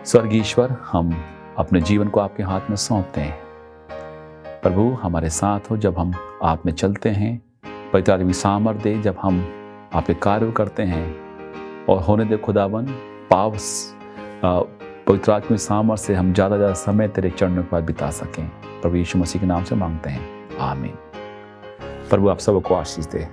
[SPEAKER 7] स्वर्गीय ईश्वर, हम अपने जीवन को आपके हाथ में सौंपते हैं. प्रभु हमारे साथ हो जब हम आप में चलते हैं। पवित्र आत्मा की सामर्थ दे जब हम आपके कार्य करते हैं, और होने दे खुदावन पवित्र आत्मा की सामर्थ से हम ज़्यादा समय तेरे चरणों के पास बिता सकें। प्रभु यीशु मसीह के नाम से मांगते हैं, आमीन। प्रभु आप सबको आशीष दे।